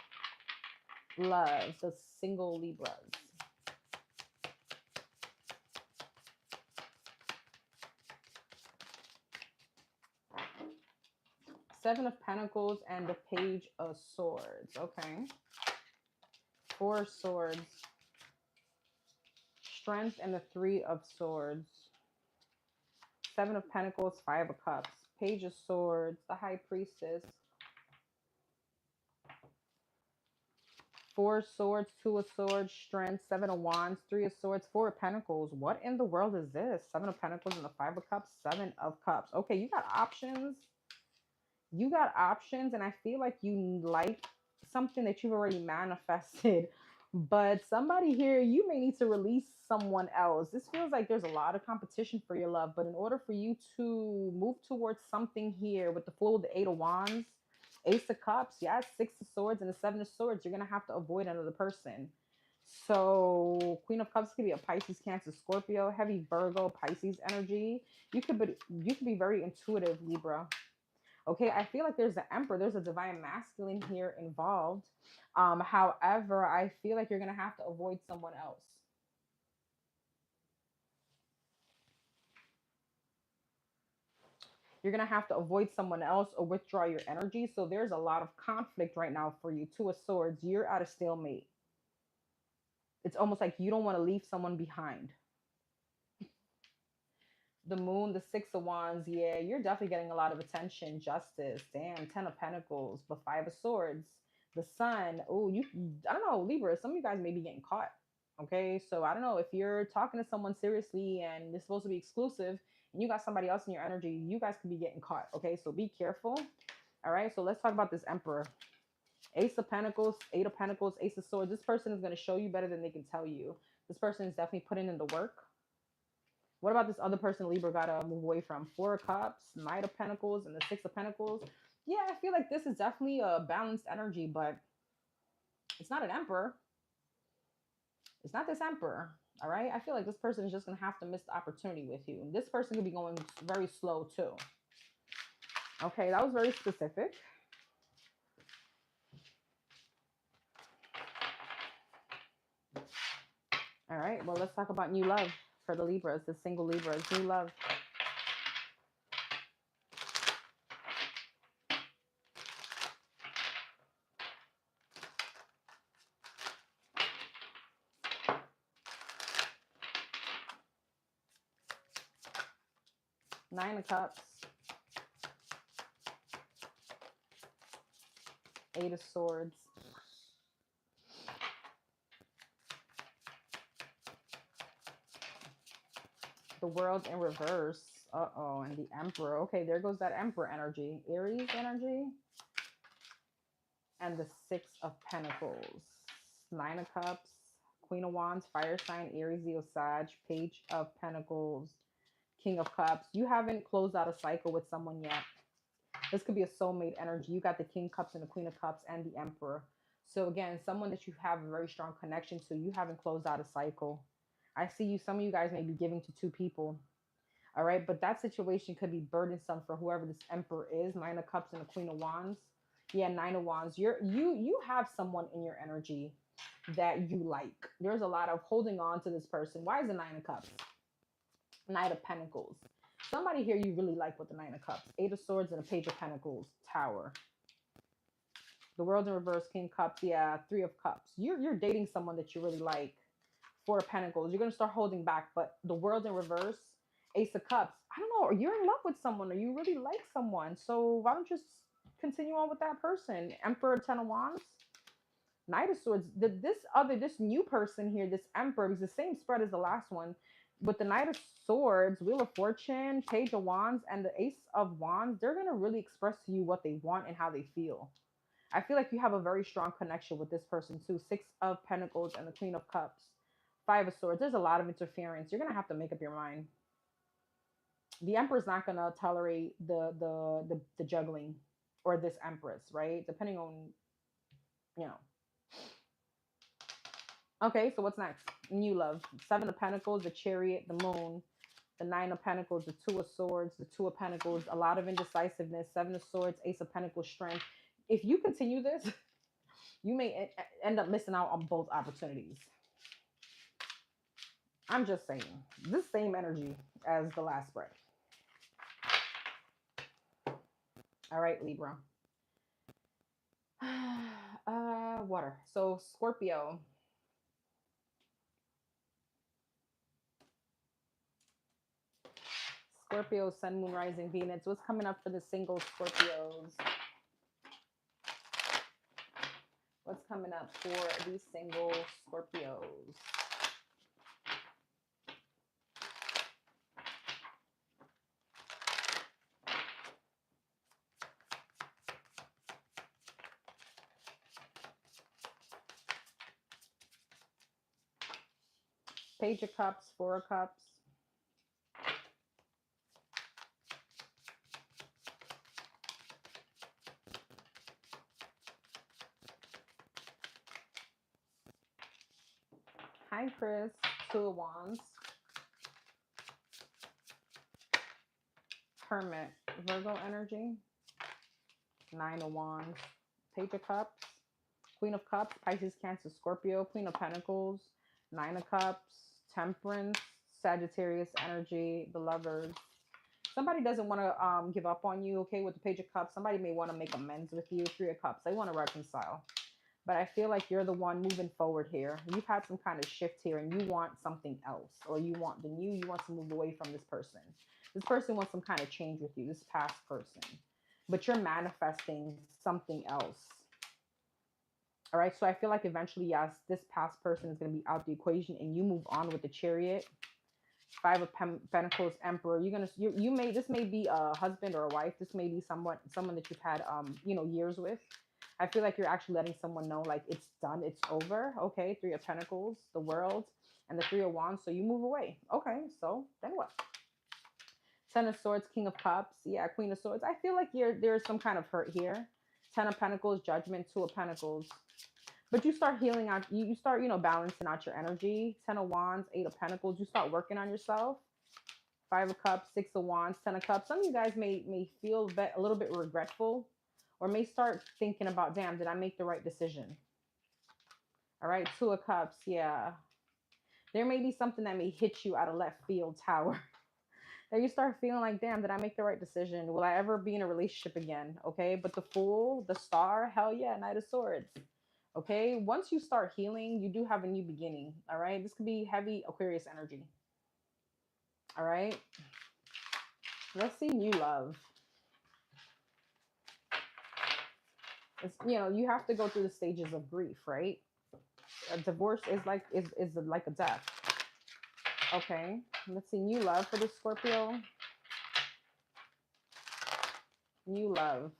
love? The single Libras. Seven of Pentacles and the Page of Swords. Okay. Four of Swords. Strength and the Three of Swords. Seven of Pentacles, Five of Cups. Page of Swords, the High Priestess. Four of Swords, Two of Swords, Strength, Seven of Wands, Three of Swords, Four of Pentacles. What in the world is this? Seven of Pentacles and the Five of Cups, Seven of Cups. Okay, you got options. You got options, and I feel like you like something that you've already manifested, but somebody here, you may need to release someone else. This feels like there's a lot of competition for your love, but in order for you to move towards something here with the Fool, the Eight of Wands, Ace of Cups, yes, Six of Swords, and the Seven of Swords, you're gonna have to avoid another person. So Queen of Cups could be a Pisces, Cancer, Scorpio, heavy Virgo, Pisces energy. You could be very intuitive, Libra. Okay, I feel like there's the Emperor, there's a divine masculine here involved. However, I feel like you're going to have to avoid someone else. You're going to have to avoid someone else or withdraw your energy. So there's a lot of conflict right now for you. Two of Swords, you're at a stalemate. It's almost like you don't want to leave someone behind. The Moon, the Six of Wands, yeah, you're definitely getting a lot of attention. Justice, damn, Ten of Pentacles, the Five of Swords, the Sun. Oh, I don't know, Libra, some of you guys may be getting caught. Okay, so I don't know if you're talking to someone seriously and it's supposed to be exclusive and you got somebody else in your energy, you guys could be getting caught. Okay, so be careful. All right, so let's talk about this Emperor. Ace of Pentacles, Eight of Pentacles, Ace of Swords. This person is going to show you better than they can tell you. This person is definitely putting in the work. What about this other person Libra got to move away from? Four of Cups, Knight of Pentacles, and the Six of Pentacles. Yeah, I feel like this is definitely a balanced energy, but it's not an Emperor. It's not this Emperor, all right? I feel like this person is just going to have to miss the opportunity with you. And this person could be going very slow, too. Okay, that was very specific. All right, well, let's talk about new love for the Libras, the single Libras. New love. Nine of Cups. Eight of Swords. The World in reverse. Uh-oh, and the Emperor. Okay, there goes that Emperor energy. Aries energy. And the Six of Pentacles. Nine of Cups. Queen of Wands, Fire sign, Aries, Leo, Sag. Page of Pentacles. King of Cups. You haven't closed out a cycle with someone yet. This could be a soulmate energy. You got the King of Cups and the Queen of Cups and the Emperor. So again, someone that you have a very strong connection to. You haven't closed out a cycle. I see you. Some of you guys may be giving to two people. All right. But that situation could be burdensome for whoever this Emperor is. Nine of Cups and the Queen of Wands. Yeah, Nine of Wands. You have someone in your energy that you like. There's a lot of holding on to this person. Why is the Nine of Cups? Knight of Pentacles. Somebody here you really like with the Nine of Cups. Eight of Swords and a Page of Pentacles. Tower. The World in reverse. King of Cups. Yeah, Three of Cups. You're dating someone that you really like. Four of Pentacles. You're going to start holding back. But the World in reverse, Ace of Cups. I don't know. Or you're in love with someone, or you really like someone. So why don't you just continue on with that person? Emperor, Ten of Wands, Knight of Swords. This new person here, this Emperor, is the same spread as the last one. With the Knight of Swords, Wheel of Fortune, Page of Wands, and the Ace of Wands, they're gonna really express to you what they want and how they feel. I feel like you have a very strong connection with this person too. Six of Pentacles and the Queen of Cups. Five of Swords. There's a lot of interference. You're gonna have to make up your mind. The Emperor's not gonna tolerate the juggling, or this Empress, right? Depending on, you know. Okay, so what's next? New love. Seven of Pentacles, the Chariot, the Moon, the Nine of Pentacles, the Two of Swords, the Two of Pentacles, a lot of indecisiveness, Seven of Swords, Ace of Pentacles, strength. If you continue this, you may end up missing out on both opportunities. I'm just saying, this same energy as the last spread. All right, Libra. Water. So Scorpio. Scorpio, Sun, Moon, Rising, Venus. What's coming up for the single Scorpios? What's coming up for the single Scorpios? Page of Cups, Four of Cups. Hi, Chris. Two of Wands. Hermit. Virgo energy. Nine of Wands. Page of Cups. Queen of Cups. Pisces, Cancer, Scorpio. Queen of Pentacles. Nine of Cups. Temperance. Sagittarius energy. The Lovers. Somebody doesn't want to give up on you, okay, with the Page of Cups. Somebody may want to make amends with you. Three of Cups. They want to reconcile. But I feel like you're the one moving forward here. You've had some kind of shift here, and you want something else. Or you want the new. You want to move away from this person. This person wants some kind of change with you, this past person. But you're manifesting something else. All right, so I feel like eventually, yes, this past person is going to be out the equation, and you move on with the Chariot. Five of Pentacles, Emperor. You may, this may be a husband or a wife. This may be someone that you've had years with. I feel like you're actually letting someone know, like, it's done, it's over. Okay, Three of Pentacles, the World, and the Three of Wands. So you move away. Okay, so then what? Ten of Swords, King of Cups. Yeah, Queen of Swords. I feel like there's some kind of hurt here. Ten of Pentacles, Judgment, Two of Pentacles. But you start healing out. You start, balancing out your energy. Ten of Wands, Eight of Pentacles. You start working on yourself. Five of Cups, Six of Wands, Ten of Cups. Some of you guys may feel a little bit regretful, or may start thinking about, damn, did I make the right decision? All right, Two of Cups. Yeah. There may be something that may hit you out of left field, Tower. That you start feeling like, damn, did I make the right decision? Will I ever be in a relationship again? Okay, but the Fool, the Star, hell yeah, Knight of Swords. Okay, once you start healing, you do have a new beginning. All right, this could be heavy Aquarius energy. All right, let's see new love. It's, you have to go through the stages of grief, right? A divorce is like a death. Okay, let's see new love for the Scorpio. New love.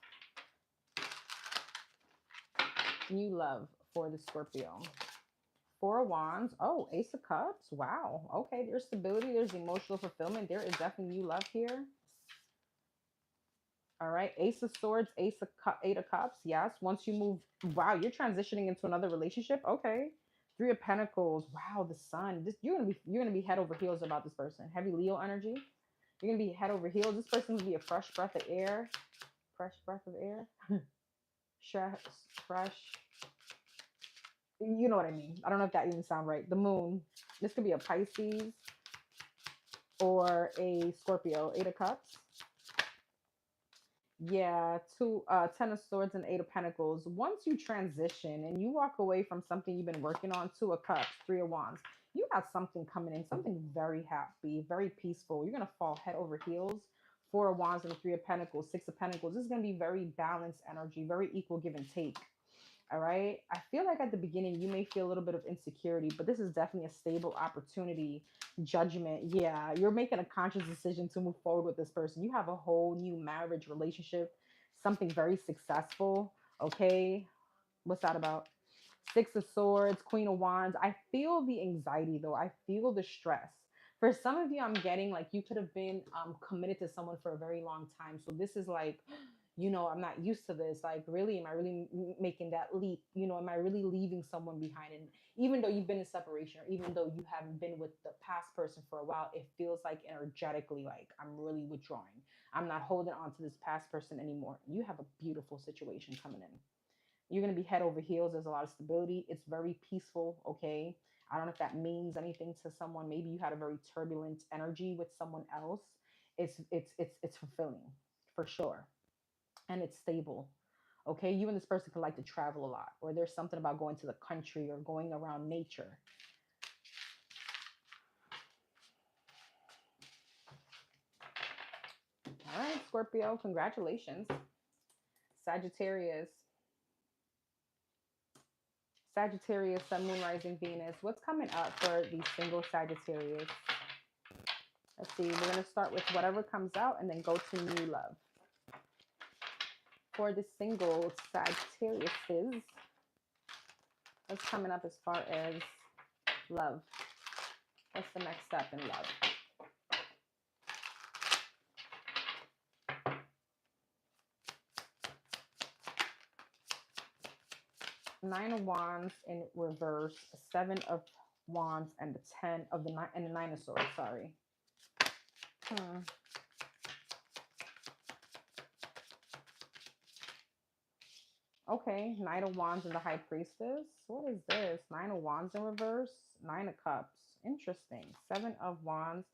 New love for the Scorpio. Four of Wands. Oh, Ace of Cups. Wow. Okay, there's stability. There's emotional fulfillment. There is definitely new love here. All right. Ace of Swords. Eight of Cups. Yes. Once you move. Wow, you're transitioning into another relationship. Okay. Three of Pentacles. Wow, the Sun. You're gonna be head over heels about this person. Heavy Leo energy. You're gonna be head over heels. This person will be a fresh breath of air. Fresh breath of air. Fresh. You know what I mean. I don't know if that even sounds right. The Moon. This could be a Pisces or a Scorpio. Eight of Cups. Yeah, Ten of Swords and Eight of Pentacles. Once you transition and you walk away from something you've been working on, Two of Cups, Three of Wands, you got something coming in, something very happy, very peaceful. You're gonna fall head over heels. Four of Wands and the Three of Pentacles, Six of Pentacles. This is gonna be very balanced energy, very equal give and take. All right. I feel like at the beginning you may feel a little bit of insecurity, but this is definitely a stable opportunity. Judgment. Yeah, you're making a conscious decision to move forward with this person. You have a whole new marriage relationship, something very successful. Okay. What's that about? Six of Swords, Queen of Wands. I feel the anxiety though. I feel the stress. For some of you, I'm getting like you could have been committed to someone for a very long time. So this is like, I'm not used to this. Like, really, am I really making that leap? Am I really leaving someone behind? And even though you've been in separation, or even though you haven't been with the past person for a while, it feels like energetically, like I'm really withdrawing. I'm not holding on to this past person anymore. You have a beautiful situation coming in. You're going to be head over heels. There's a lot of stability. It's very peaceful. Okay. I don't know if that means anything to someone. Maybe you had a very turbulent energy with someone else. It's fulfilling for sure. And it's stable. Okay. You and this person could like to travel a lot, or there's something about going to the country or going around nature. All right, Scorpio, congratulations. Sagittarius. Sagittarius, Sun, Moon, Rising, Venus. What's coming up for the single Sagittarius? Let's see. We're going to start with whatever comes out and then go to new love. For the single Sagittariuses, what's coming up as far as love? What's the next step in love? Nine of Wands in reverse, Seven of Wands, and the Nine of Swords. Sorry. Okay, Knight of Wands and the High Priestess. What is this? Nine of Wands in reverse, Nine of Cups. Interesting. Seven of Wands.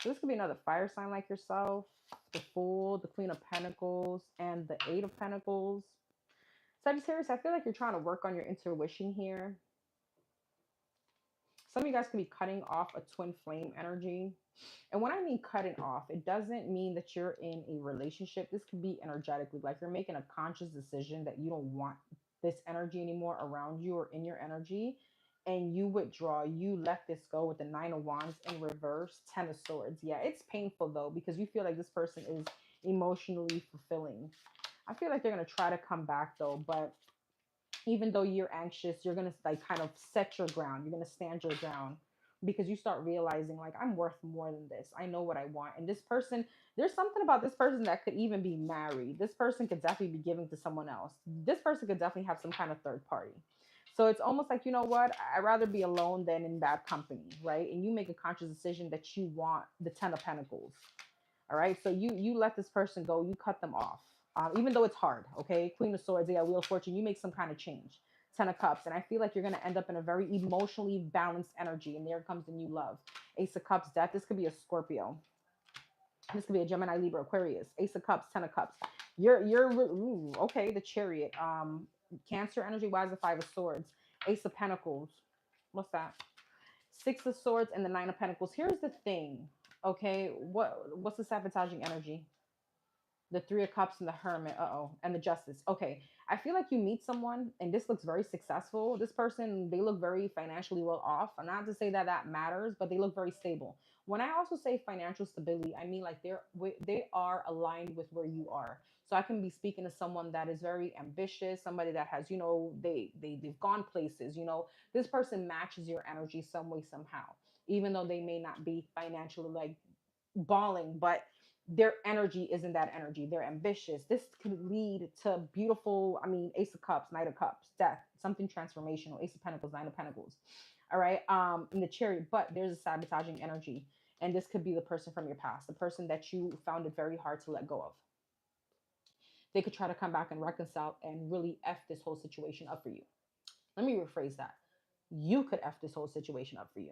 So this could be another fire sign like yourself. The Fool, the Queen of Pentacles, and the Eight of Pentacles. Sagittarius, I feel like you're trying to work on your intuition here. Some of you guys could be cutting off a twin flame energy. And when I mean cutting off, it doesn't mean that you're in a relationship. This could be energetically, like you're making a conscious decision that you don't want this energy anymore around you or in your energy. And you withdraw. You let this go with the Nine of Wands in reverse, Ten of Swords. Yeah, it's painful though, because you feel like this person is emotionally fulfilling. I feel like they're going to try to come back though, but even though you're anxious, you're going to like kind of set your ground. You're going to stand your ground because you start realizing like, I'm worth more than this. I know what I want. And this person, there's something about this person that could even be married. This person could definitely be giving to someone else. This person could definitely have some kind of third party. So it's almost like, you know what? I'd rather be alone than in bad company, right? And you make a conscious decision that you want the Ten of Pentacles. All right. So you let this person go. You cut them off. Even though it's hard. Okay. Queen of Swords. Yeah. Wheel of Fortune. You make some kind of change. Ten of Cups. And I feel like you're going to end up in a very emotionally balanced energy. And there comes the new love. Ace of Cups, Death. This could be a Scorpio. This could be a Gemini, Libra, Aquarius. Ace of Cups, Ten of Cups. Ooh, okay. The Chariot. Cancer energy wise, the Five of Swords. Ace of Pentacles. What's that? Six of Swords and the Nine of Pentacles. Here's the thing. Okay, what's the sabotaging energy? The Three of Cups and the Hermit. And the Justice. Okay, I feel like you meet someone and this looks very successful. This person, they look very financially well off. And not to say that that matters, but they look very stable. When I also say financial stability, I mean like they are aligned with where you are. So I can be speaking to someone that is very ambitious, somebody that has, they've gone places. This person matches your energy some way somehow, even though they may not be financially like balling, but their energy isn't that energy. They're ambitious. This could lead to beautiful, Ace of Cups, Knight of Cups, Death, something transformational. Ace of Pentacles, Nine of Pentacles. All right. In the Chariot, but there's a sabotaging energy. And this could be the person from your past, the person that you found it very hard to let go of. They could try to come back and reconcile and really F this whole situation up for you. Let me rephrase that. You could F this whole situation up for you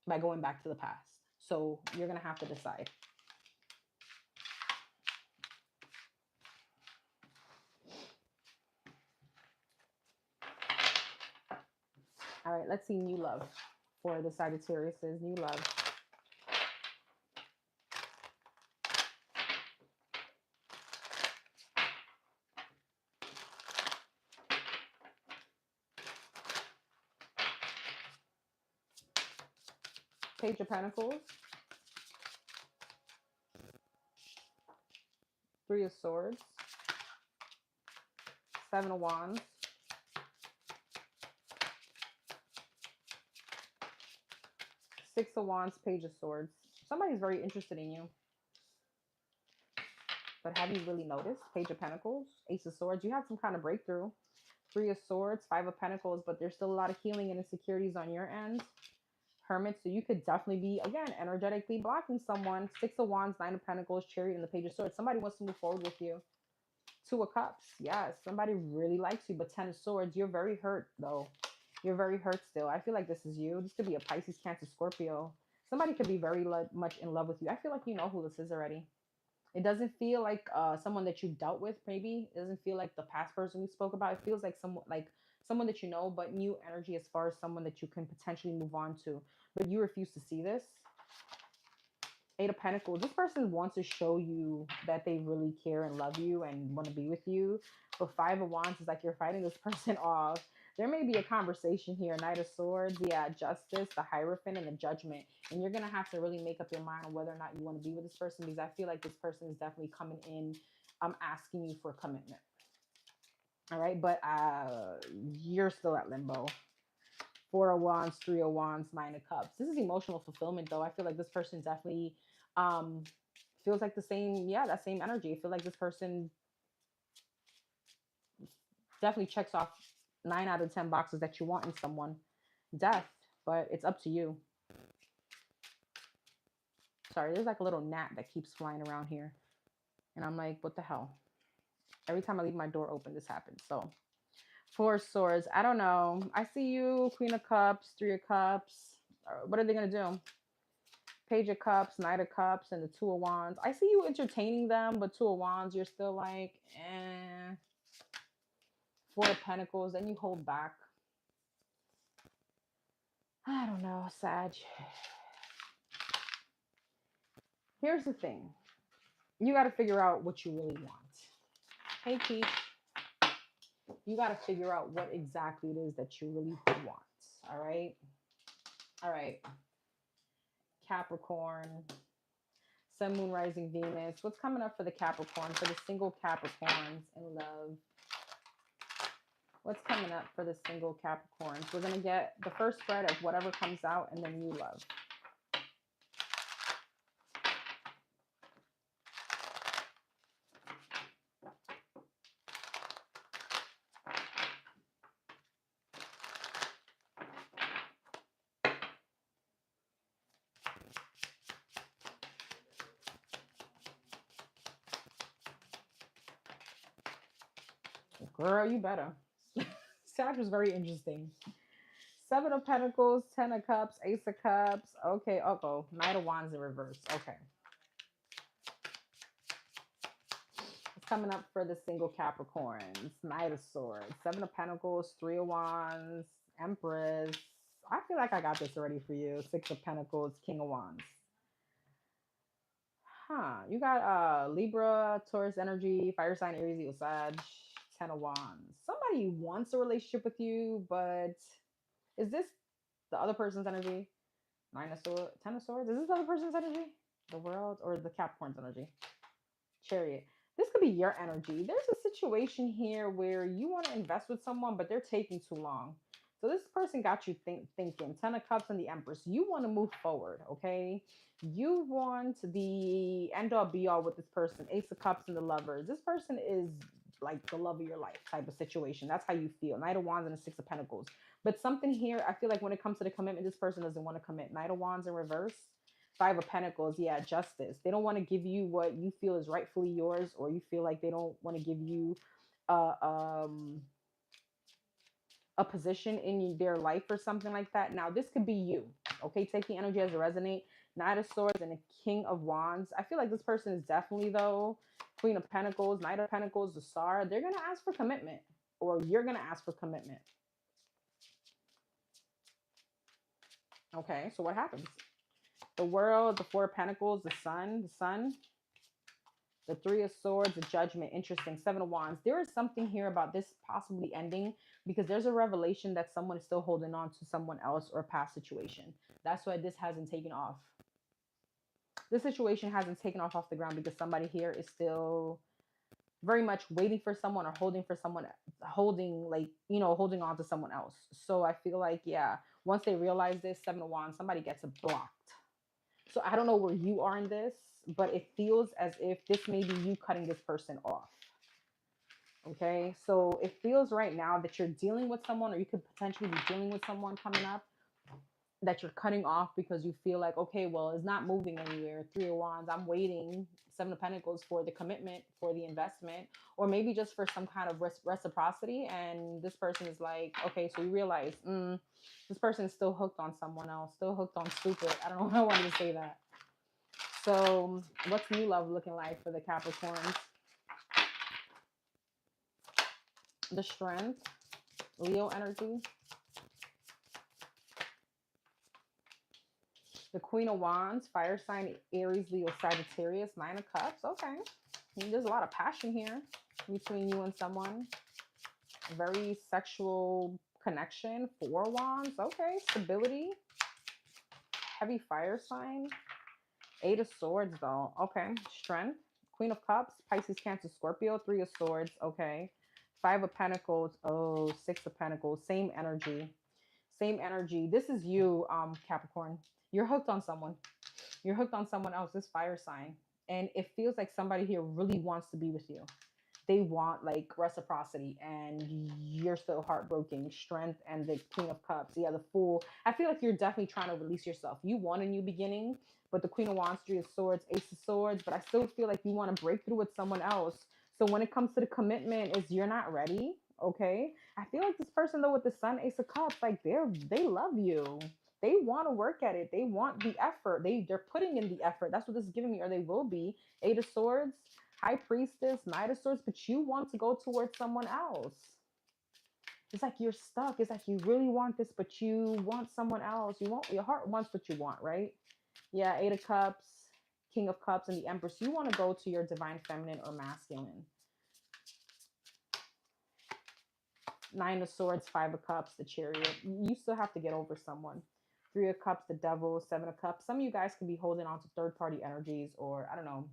by going back to the past. So you're going to have to decide. All right, let's see new love for the Sagittariuses. New love. Page of Pentacles. Three of Swords. Seven of Wands. Six of Wands, Page of Swords. Somebody's very interested in you. But have you really noticed? Page of Pentacles, Ace of Swords. You had some kind of breakthrough. Three of Swords, Five of Pentacles, but there's still a lot of healing and insecurities on your end. Hermit, so you could definitely be, again, energetically blocking someone. Six of Wands, Nine of Pentacles, Chariot, and the Page of Swords. Somebody wants to move forward with you. Two of Cups. Yes, somebody really likes you, but Ten of Swords. You're very hurt, though. You're very hurt still. I feel like this is you. This could be a Pisces, Cancer, Scorpio. Somebody could be very much in love with you. I feel like you know who this is already. It doesn't feel like someone that you dealt with, maybe. It doesn't feel like the past person we spoke about. It feels like someone that you know, but new energy as far as someone that you can potentially move on to. But you refuse to see this. Eight of Pentacles. This person wants to show you that they really care and love you and want to be with you. But Five of Wands is like you're fighting this person off. There may be a conversation here. Knight of Swords, yeah, Justice, the Hierophant, and the Judgment. And you're going to have to really make up your mind on whether or not you want to be with this person, because I feel like this person is definitely coming in asking you for commitment. All right, but you're still at limbo. Four of Wands, Three of Wands, Nine of Cups. This is emotional fulfillment, though. I feel like this person definitely feels like the same, yeah, that same energy. I feel like this person definitely checks off 9 out of 10 boxes that you want in someone. Death, but it's up to you. Sorry, there's like a little gnat that keeps flying around here. And I'm like, what the hell? Every time I leave my door open, this happens. So, Four of Swords. I don't know. I see you, Queen of Cups, Three of Cups. What are they going to do? Page of Cups, Knight of Cups, and the Two of Wands. I see you entertaining them, but Two of Wands, you're still like, eh. Four of Pentacles, then you hold back. I don't know, Sag. Here's the thing. You got to figure out what you really want. Hey, Keith. You got to figure out what exactly it is that you really want. All right? All right. Capricorn. Sun, Moon, Rising, Venus. What's coming up for the Capricorn? For the single Capricorns in love. What's coming up for the single Capricorns? We're going to get the first spread of whatever comes out and then new love. Girl, you better. Sag was very interesting. Seven of Pentacles, Ten of Cups, Ace of Cups. Okay, uh-oh. Knight of Wands in reverse. Okay. What's coming up for the single Capricorns? Knight of Swords, Seven of Pentacles, Three of Wands, Empress. I feel like I got this already for you. Six of Pentacles, King of Wands. Huh. You got Libra, Taurus energy, fire sign, Aries, Leo, Sag, Ten of Wands. Somebody wants a relationship with you, but is this the other person's energy? Nine of Swords, Ten of Swords. Is this the other person's energy? The World or the Capricorn's energy? Chariot. This could be your energy. There's a situation here where you want to invest with someone, but they're taking too long. So this person got you thinking. Ten of Cups and the Empress. You want to move forward, okay? You want the end-all be-all with this person. Ace of Cups and the Lovers. This person is like the love of your life type of situation. That's how you feel. Knight of Wands and the Six of Pentacles. But something here, I feel like when it comes to the commitment, this person doesn't want to commit. Knight of Wands in reverse. Five of Pentacles, yeah, Justice. They don't want to give you what you feel is rightfully yours, or you feel like they don't want to give you a position in their life or something like that. Now, this could be you, okay? Take the energy as it resonates. Knight of Swords and the King of Wands. I feel like this person is definitely, though, Queen of Pentacles, Knight of Pentacles, the Star. They're going to ask for commitment, or you're going to ask for commitment. Okay, so what happens? The world, the Four of Pentacles, the sun, the Three of Swords, the Judgment. Interesting. Seven of Wands. There is something here about this possibly ending because there's a revelation that someone is still holding on to someone else or a past situation. That's why this hasn't taken off. This situation hasn't taken off the ground because somebody here is still very much waiting for someone or holding for someone, holding like, you know, holding on to someone else. So I feel like, yeah, once they realize this, Seven of Wands, somebody gets it blocked. So I don't know where you are in this, but it feels as if this may be you cutting this person off. Okay, so it feels right now that you're dealing with someone, or you could potentially be dealing with someone coming up that you're cutting off because you feel like, okay, well, it's not moving anywhere. Three of Wands, I'm waiting. Seven of Pentacles for the commitment, for the investment, or maybe just for some kind of reciprocity. And this person is like, okay, so you realize this person is still hooked on someone else, still hooked on stupid. I don't know how I wanted to say that. So what's new love looking like for the Capricorns? The Strength, Leo energy. The Queen of Wands, fire sign, Aries, Leo, Sagittarius, Nine of Cups. Okay. There's a lot of passion here between you and someone. Very sexual connection. Four of Wands. Okay. Stability. Heavy fire sign. Eight of Swords, though. Okay. Strength. Queen of Cups, Pisces, Cancer, Scorpio. Three of Swords. Okay. Five of Pentacles. Oh, Six of Pentacles. Same energy. Same energy. This is you, Capricorn. You're hooked on someone. You're hooked on someone else, this fire sign. And it feels like somebody here really wants to be with you. They want like reciprocity, and you're still heartbroken. Strength and the King of Cups. Yeah, the Fool. I feel like you're definitely trying to release yourself. You want a new beginning, but the Queen of Wands, Three of Swords, Ace of Swords. But I still feel like you want to break through with someone else. So when it comes to the commitment, is you're not ready. Okay. I feel like this person though with the Sun, Ace of Cups, like they love you. They want to work at it. They want the effort. They're putting in the effort. That's what this is giving me, or they will be. Eight of Swords, High Priestess, Knight of Swords, but you want to go towards someone else. It's like you're stuck. It's like you really want this, but you want someone else. You want, your heart wants what you want, right? Yeah, Eight of Cups, King of Cups, and the Empress. You want to go to your divine feminine or masculine. Nine of Swords, Five of Cups, the Chariot. You still have to get over someone. Three of Cups, the Devil, Seven of Cups. Some of you guys could be holding on to third-party energies, or I don't know,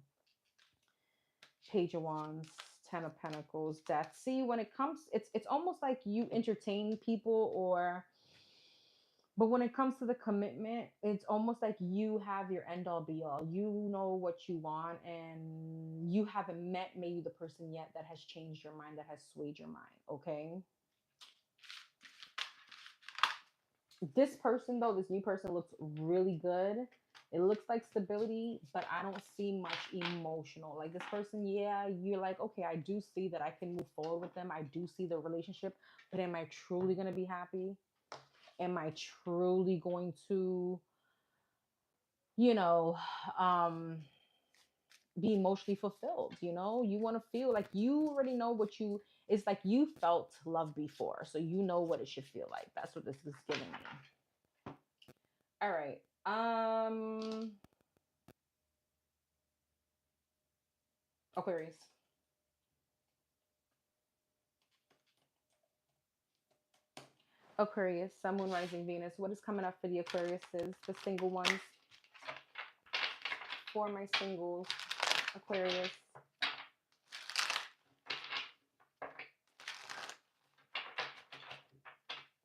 Page of Wands, Ten of Pentacles, Death. See, when it comes, it's almost like you entertain people, or but when it comes to the commitment, it's almost like you have your end all be all. You know what you want, and you haven't met maybe the person yet that has changed your mind, that has swayed your mind. Okay. This person, though, this new person looks really good. It looks like stability, but I don't see much emotional. Like this person, yeah, you're like, okay, I do see that I can move forward with them. I do see the relationship, but am I truly going to be happy? Am I truly going to, you know, um, be emotionally fulfilled? You know, you want to feel like you already know what you, it's like you felt love before. So you know what it should feel like. That's what this is giving me. All right. Aquarius. Aquarius, Sun, Moon, Rising, Venus. What is coming up for the Aquariuses, the single ones? For my singles, Aquarius.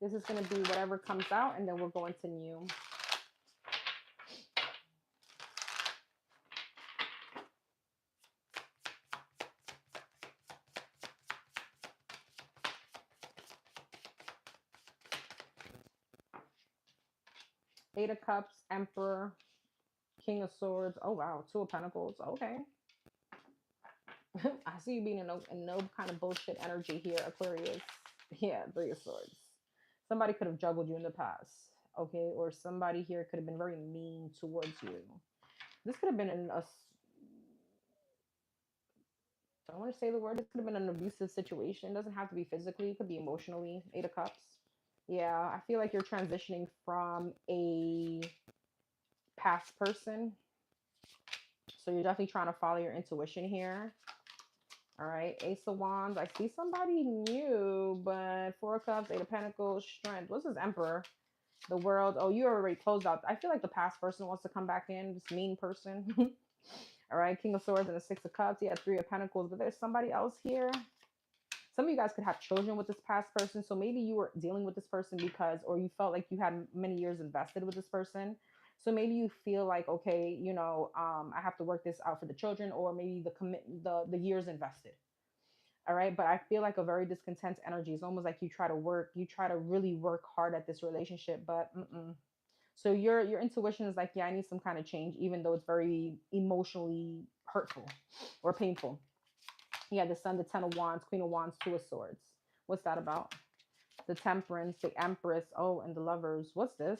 This is going to be whatever comes out, and then we'll go into new. Eight of Cups, Emperor, King of Swords. Oh, wow. Two of Pentacles. Okay. I see you being in no kind of bullshit energy here, Aquarius. Yeah, Three of Swords. Somebody could have juggled you in the past. Okay. Or somebody here could have been very mean towards you. This could have been in a, I don't want to say the word. This could have been an abusive situation. It doesn't have to be physically. It could be emotionally. Eight of Cups. Yeah, I feel like you're transitioning from a past person. So you're definitely trying to follow your intuition here. All right, Ace of Wands. I see somebody new, but Four of Cups, Eight of Pentacles, Strength. What's this Emperor? The World. Oh, you already closed out. I feel like the past person wants to come back in. This mean person. All right, King of Swords and the Six of Cups. Yeah, Three of Pentacles. But there's somebody else here. Some of you guys could have children with this past person. So maybe you were dealing with this person because, or you felt like you had many years invested with this person. So maybe you feel like, okay, I have to work this out for the children, or maybe the years invested. All right. But I feel like a very discontent energy. It's almost like you try to really work hard at this relationship, but so your intuition is like, yeah, I need some kind of change, even though it's very emotionally hurtful or painful. Yeah, the Sun, the Ten of Wands, Queen of Wands, Two of Swords. What's that about? The Temperance, the Empress, oh, and the Lovers. What's this?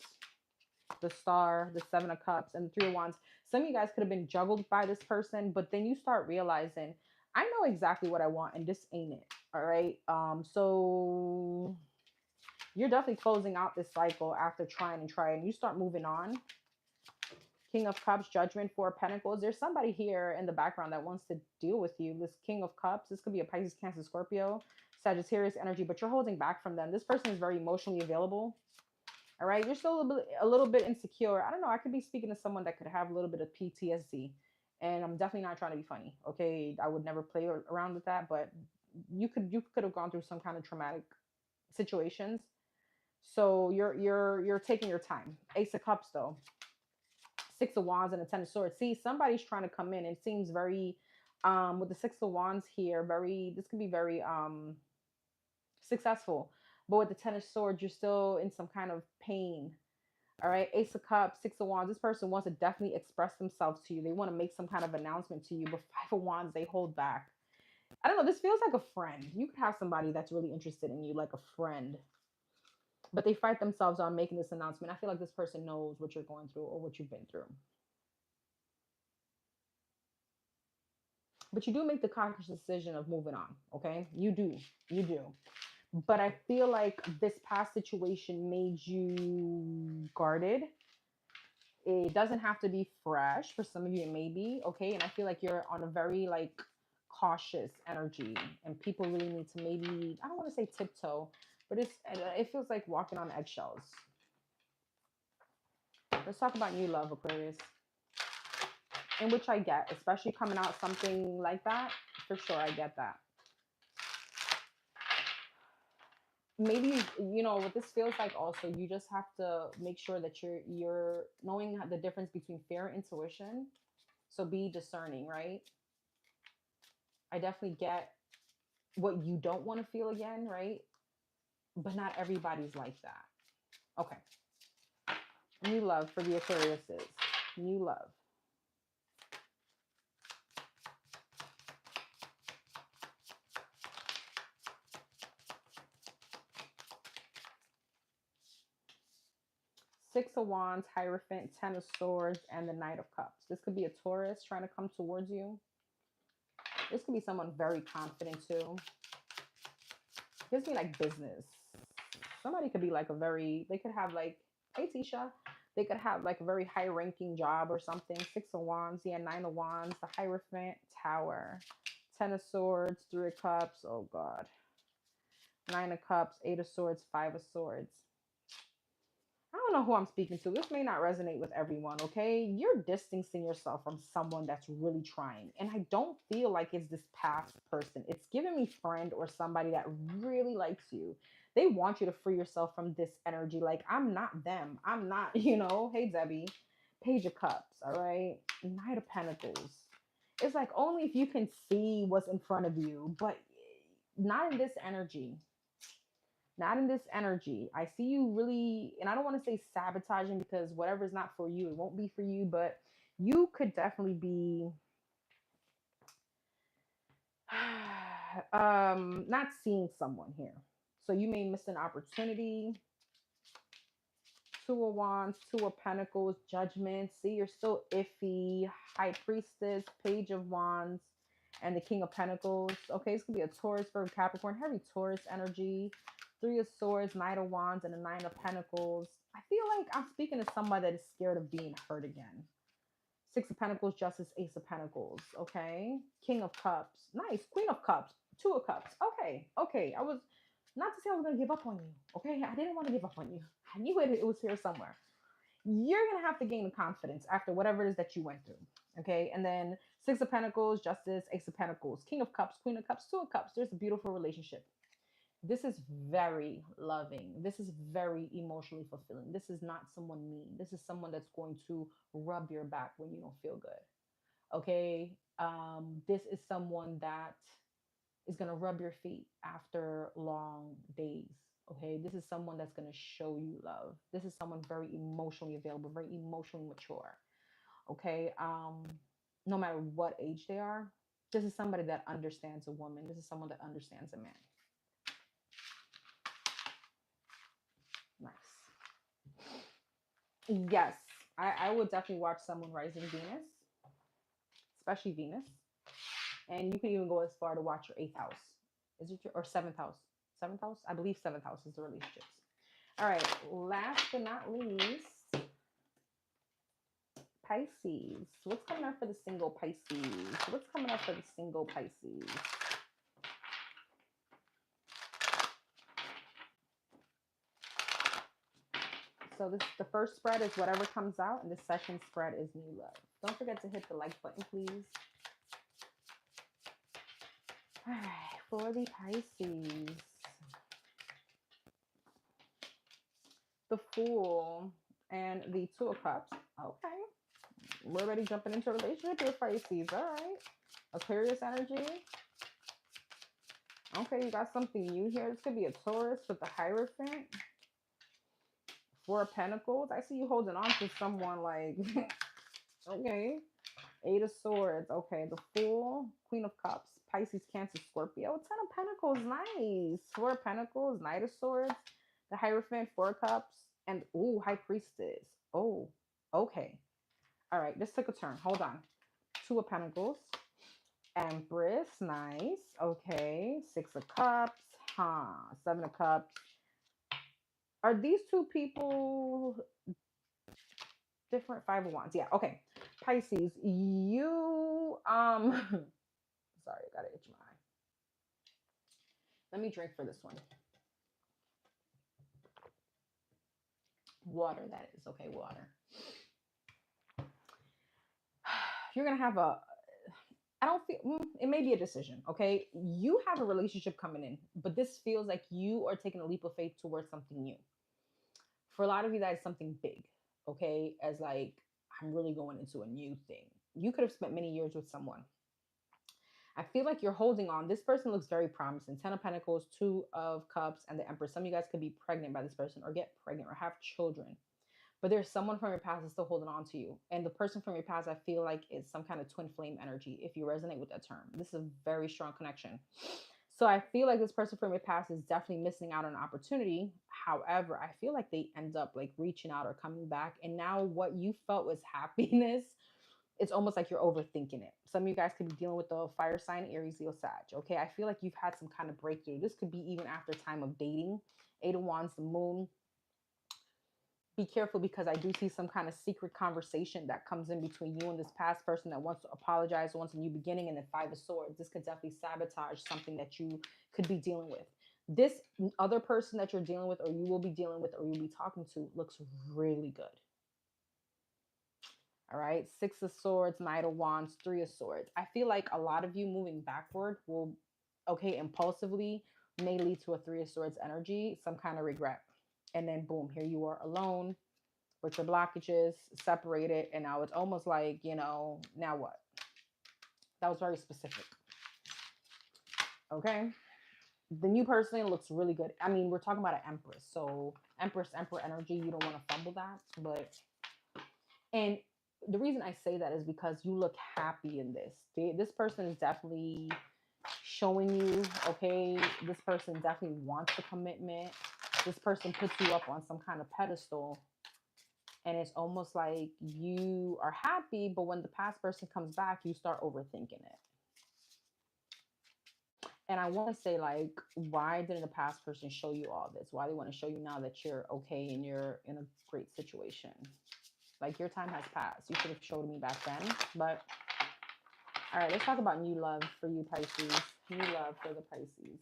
The Star, the Seven of Cups, and the Three of Wands. Some of you guys could have been juggled by this person, but then you start realizing, I know exactly what I want, and this ain't it. All right. So you're definitely closing out this cycle after trying and trying. You start moving on. King of Cups, Judgment, Four of Pentacles. There's somebody here in the background that wants to deal with you. This King of Cups, this could be a Pisces, Cancer, Scorpio, Sagittarius energy, but you're holding back from them. This person is very emotionally available. All right, you're still a little bit insecure. I don't know. I could be speaking to someone that could have a little bit of PTSD, and I'm definitely not trying to be funny. Okay, I would never play around with that, but you could have gone through some kind of traumatic situations. So you're taking your time. Ace of Cups though, Six of Wands and the Ten of Swords. See, somebody's trying to come in. It seems very, with the Six of Wands here, this could be very successful. But with the Ten of Swords, you're still in some kind of pain. All right, Ace of Cups, Six of Wands. This person wants to definitely express themselves to you. They want to make some kind of announcement to you. But Five of Wands, they hold back. I don't know. This feels like a friend. You could have somebody that's really interested in you, like a friend, but they fight themselves on making this announcement. I feel like this person knows what you're going through or what you've been through. But you do make the conscious decision of moving on. Okay, you do. But I feel like this past situation made you guarded. It doesn't have to be fresh. For some of you it may be, okay, and I feel like you're on a very like cautious energy, and people really need to, maybe, I don't want to say tiptoe, but it feels like walking on eggshells. Let's talk about new love, Aquarius. In which I get, especially coming out something like that, for sure I get that. Maybe what this feels like also, you just have to make sure that you're knowing the difference between fear and intuition. So be discerning, right? I definitely get what you don't want to feel again, right? But not everybody's like that. Okay. New love for the Aquariuses. New love. Six of Wands, Hierophant, Ten of Swords, and the Knight of Cups. This could be a Taurus trying to come towards you. This could be someone very confident too. Gives me like business. Somebody could be like they could have like, hey Tisha, they could have like a very high ranking job or something. Six of Wands, yeah, Nine of Wands, the Hierophant, Tower, Ten of Swords, Three of Cups, oh God. Nine of Cups, Eight of Swords, Five of Swords. I don't know who I'm speaking to. This may not resonate with everyone, okay? You're distancing yourself from someone that's really trying. And I don't feel like it's this past person. It's giving me friend or somebody that really likes you. They want you to free yourself from this energy. Like, I'm not them. I'm not, hey, Debbie. Page of Cups, all right? Knight of Pentacles. It's like only if you can see what's in front of you, but not in this energy. Not in this energy. I see you really, and I don't want to say sabotaging, because whatever is not for you, it won't be for you, but you could definitely be not seeing someone here. So you may miss an opportunity. Two of Wands, Two of Pentacles, Judgment. See, you're still iffy. High Priestess, Page of Wands, and the King of Pentacles. Okay, this could be a Taurus, Virgo, Capricorn, heavy Taurus energy. Three of Swords, Knight of Wands, and the Nine of Pentacles. I feel like I'm speaking to somebody that is scared of being hurt again. Six of Pentacles, Justice, Ace of Pentacles. Okay. King of Cups. Nice. Queen of Cups. Two of Cups. Okay. Okay. I was not to say I was going to give up on you. Okay. I didn't want to give up on you. I knew it was here somewhere. You're going to have to gain the confidence after whatever it is that you went through. Okay. And then Six of Pentacles, Justice, Ace of Pentacles, King of Cups, Queen of Cups, Two of Cups. There's a beautiful relationship. This is very loving. This is very emotionally fulfilling. This is not someone mean. This is someone that's going to rub your back when you don't feel good. Okay. This is someone that is going to rub your feet after long days. Okay. This is someone that's going to show you love. This is someone very emotionally available, very emotionally mature. Okay. No matter what age they are, this is somebody that understands a woman. This is someone that understands a man. Nice. Yes, I would definitely watch someone rising Venus, especially Venus. And you can even go as far to watch your 8th house. Is it your, or 7th house? 7th house? I believe 7th house is the relationships. All right, last but not least, Pisces. What's coming up for the single Pisces? What's coming up for the single Pisces? So this, the first spread is whatever comes out, and the second spread is new love. Don't forget to hit the like button, please. All right, for the Pisces. The Fool and the Two of Cups. Okay. We're already jumping into a relationship here, Pisces. All right. Aquarius energy. Okay, you got something new here. This could be a Taurus with the Hierophant. Four of Pentacles. I see you holding on to someone like, okay. Eight of Swords. Okay, the Fool. Queen of Cups. Pisces, Cancer, Scorpio. 10 of Pentacles. Nice. Four of Pentacles. Knight of Swords. The Hierophant. Four of Cups. And, ooh, High Priestess. Oh, okay. All right, this took a turn. Hold on. Two of Pentacles. Empress. Nice. Okay. Six of Cups. Seven of Cups. Are these two people different? Five of Wands. Yeah, okay. Pisces, you, sorry, I gotta itch my eye. Let me drink for this one. Water, that is. Okay, water. You're gonna have a, I don't feel, it may be a decision, okay? You have a relationship coming in, but this feels like you are taking a leap of faith towards something new. For a lot of you, that is something big, okay? As like, I'm really going into a new thing. You could have spent many years with someone. I feel like you're holding on. This person looks very promising. 10 of Pentacles, Two of Cups, and the Empress. Some of you guys could be pregnant by this person or get pregnant or have children. But there's someone from your past that's still holding on to you. And the person from your past, I feel like is some kind of twin flame energy, if you resonate with that term. This is a very strong connection. So I feel like this person from your past is definitely missing out on an opportunity. However, I feel like they end up like reaching out or coming back. And now what you felt was happiness, it's almost like you're overthinking it. Some of you guys could be dealing with the fire sign, Aries, Leo, Sag. Okay, I feel like you've had some kind of breakthrough. This could be even after time of dating. Eight of Wands, the Moon. Be careful because I do see some kind of secret conversation that comes in between you and this past person that wants to apologize, wants a new beginning, and then Five of Swords. This could definitely sabotage something that you could be dealing with. This other person that you're dealing with, or you will be dealing with, or you'll be talking to, looks really good. All right, Six of Swords, Knight of Wands, Three of Swords. I feel like a lot of you moving backward will, okay, impulsively may lead to a Three of Swords energy, some kind of regret. And then boom, here you are alone with your blockages, separated. And now it's almost like, you know, now what? That was very specific. Okay. The new person looks really good. I mean, we're talking about an Empress. So Empress, Emperor energy, you don't want to fumble that. But, and the reason I say that is because you look happy in this. This person is definitely showing you, okay, this person definitely wants the commitment. This person puts you up on some kind of pedestal. And it's almost like you are happy, but when the past person comes back, you start overthinking it. And I want to say, like, why didn't the past person show you all this? Why they want to show you now that you're okay and you're in a great situation? Like, your time has passed. You should have showed me back then. But all right, let's talk about new love for you, Pisces. New love for the Pisces.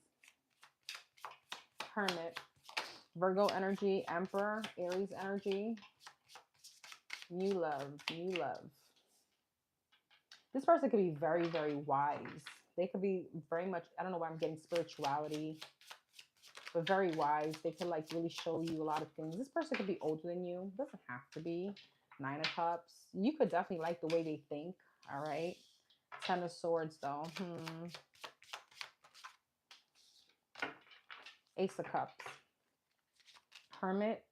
Hermit, Virgo energy, Emperor, Aries energy. New love, new love. This person could be very, very wise. They could be very much, I don't know why I'm getting spirituality, but very wise. They could like really show you a lot of things. This person could be older than you. Doesn't have to be. 9 of Cups. You could definitely like the way they think. All right. 10 of Swords though. Ace of Cups. Hermit.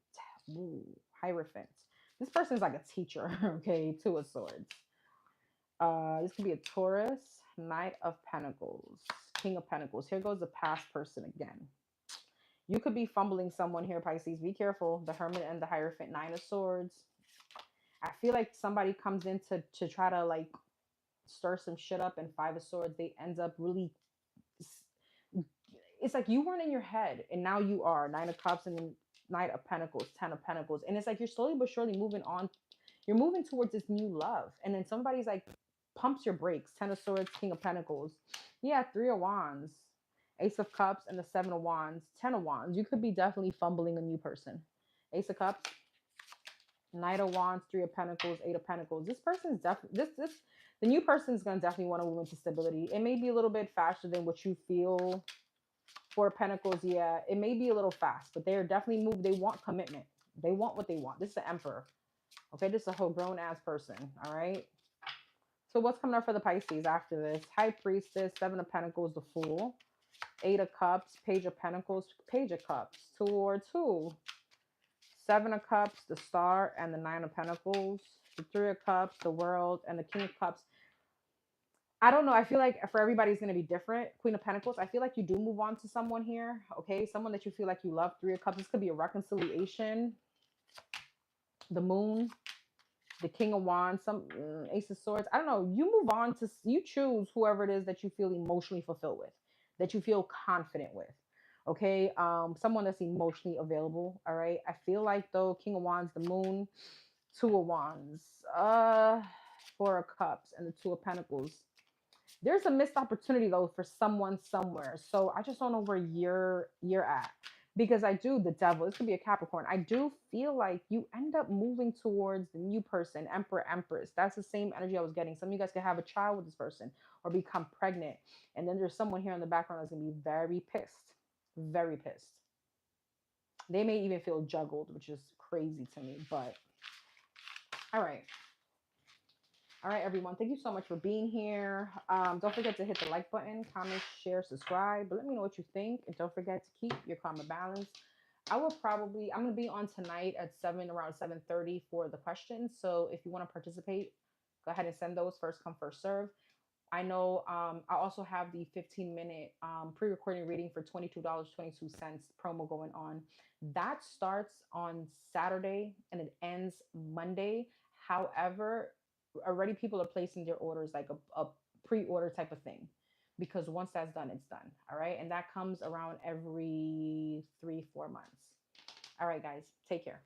Ooh, Hierophant. This person's like a teacher. Okay. 2 of Swords. This could be a Taurus. Knight of Pentacles. King of Pentacles. Here goes the past person again. You could be fumbling someone here, Pisces. Be careful. The Hermit and the Hierophant. 9 of Swords. I feel like somebody comes in to try to like stir some shit up, and 5 of Swords. They end up really... It's like you weren't in your head, and now you are. 9 of Cups and then Knight of Pentacles. 10 of Pentacles. And it's like you're slowly but surely moving on. You're moving towards this new love. And then somebody's like pumps your brakes. 10 of Swords, King of Pentacles. Yeah, 3 of Wands. Ace of Cups and the 7 of Wands. 10 of Wands. You could be definitely fumbling a new person. Ace of Cups. Knight of Wands, 3 of Pentacles, 8 of Pentacles. This person's definitely... The new person is going to definitely want to move into stability. It may be a little bit faster than what you feel. 4 of Pentacles, yeah. It may be a little fast, but they're definitely moved. They want commitment. They want what they want. This is the Emperor. Okay, this is a whole grown-ass person, all right? So what's coming up for the Pisces after this? High Priestess, 7 of Pentacles, the Fool. 8 of Cups, Page of Pentacles, Page of Cups, 2 or 2. 7 of Cups, the Star, and the 9 of Pentacles. The 3 of Cups, the World, and the King of Cups. I don't know. I feel like for everybody's going to be different. Queen of Pentacles, I feel like you do move on to someone here, okay? Someone that you feel like you love. 3 of Cups, this could be a reconciliation. The Moon. The King of Wands, some Ace of Swords. I don't know. You move on to, you choose whoever it is that you feel emotionally fulfilled with, that you feel confident with. Okay. Someone that's emotionally available. All right. I feel like though, King of Wands, the Moon, 2 of Wands, 4 of Cups, and the 2 of Pentacles. There's a missed opportunity though for someone somewhere. So I just don't know where you're at. Because I do, the Devil, this could be a Capricorn. I do feel like you end up moving towards the new person, Emperor, Empress. That's the same energy I was getting. Some of you guys could have a child with this person or become pregnant. And then there's someone here in the background that's going to be very pissed. Very pissed. They may even feel juggled, which is crazy to me. But, all right. All right, everyone. Thank you so much for being here. Don't forget to hit the like button, comment, share, subscribe. But let me know what you think. And don't forget to keep your karma balance. I'm going to be on tonight at around 7:30 for the questions. So if you want to participate, go ahead and send those. First come, first serve. I know I also have the 15-minute pre-recording reading for $22.22 promo going on. That starts on Saturday and it ends Monday. However, already people are placing their orders like a pre-order type of thing, because once that's done, it's done. All right. And that comes around every 3-4 months. All right, guys, take care.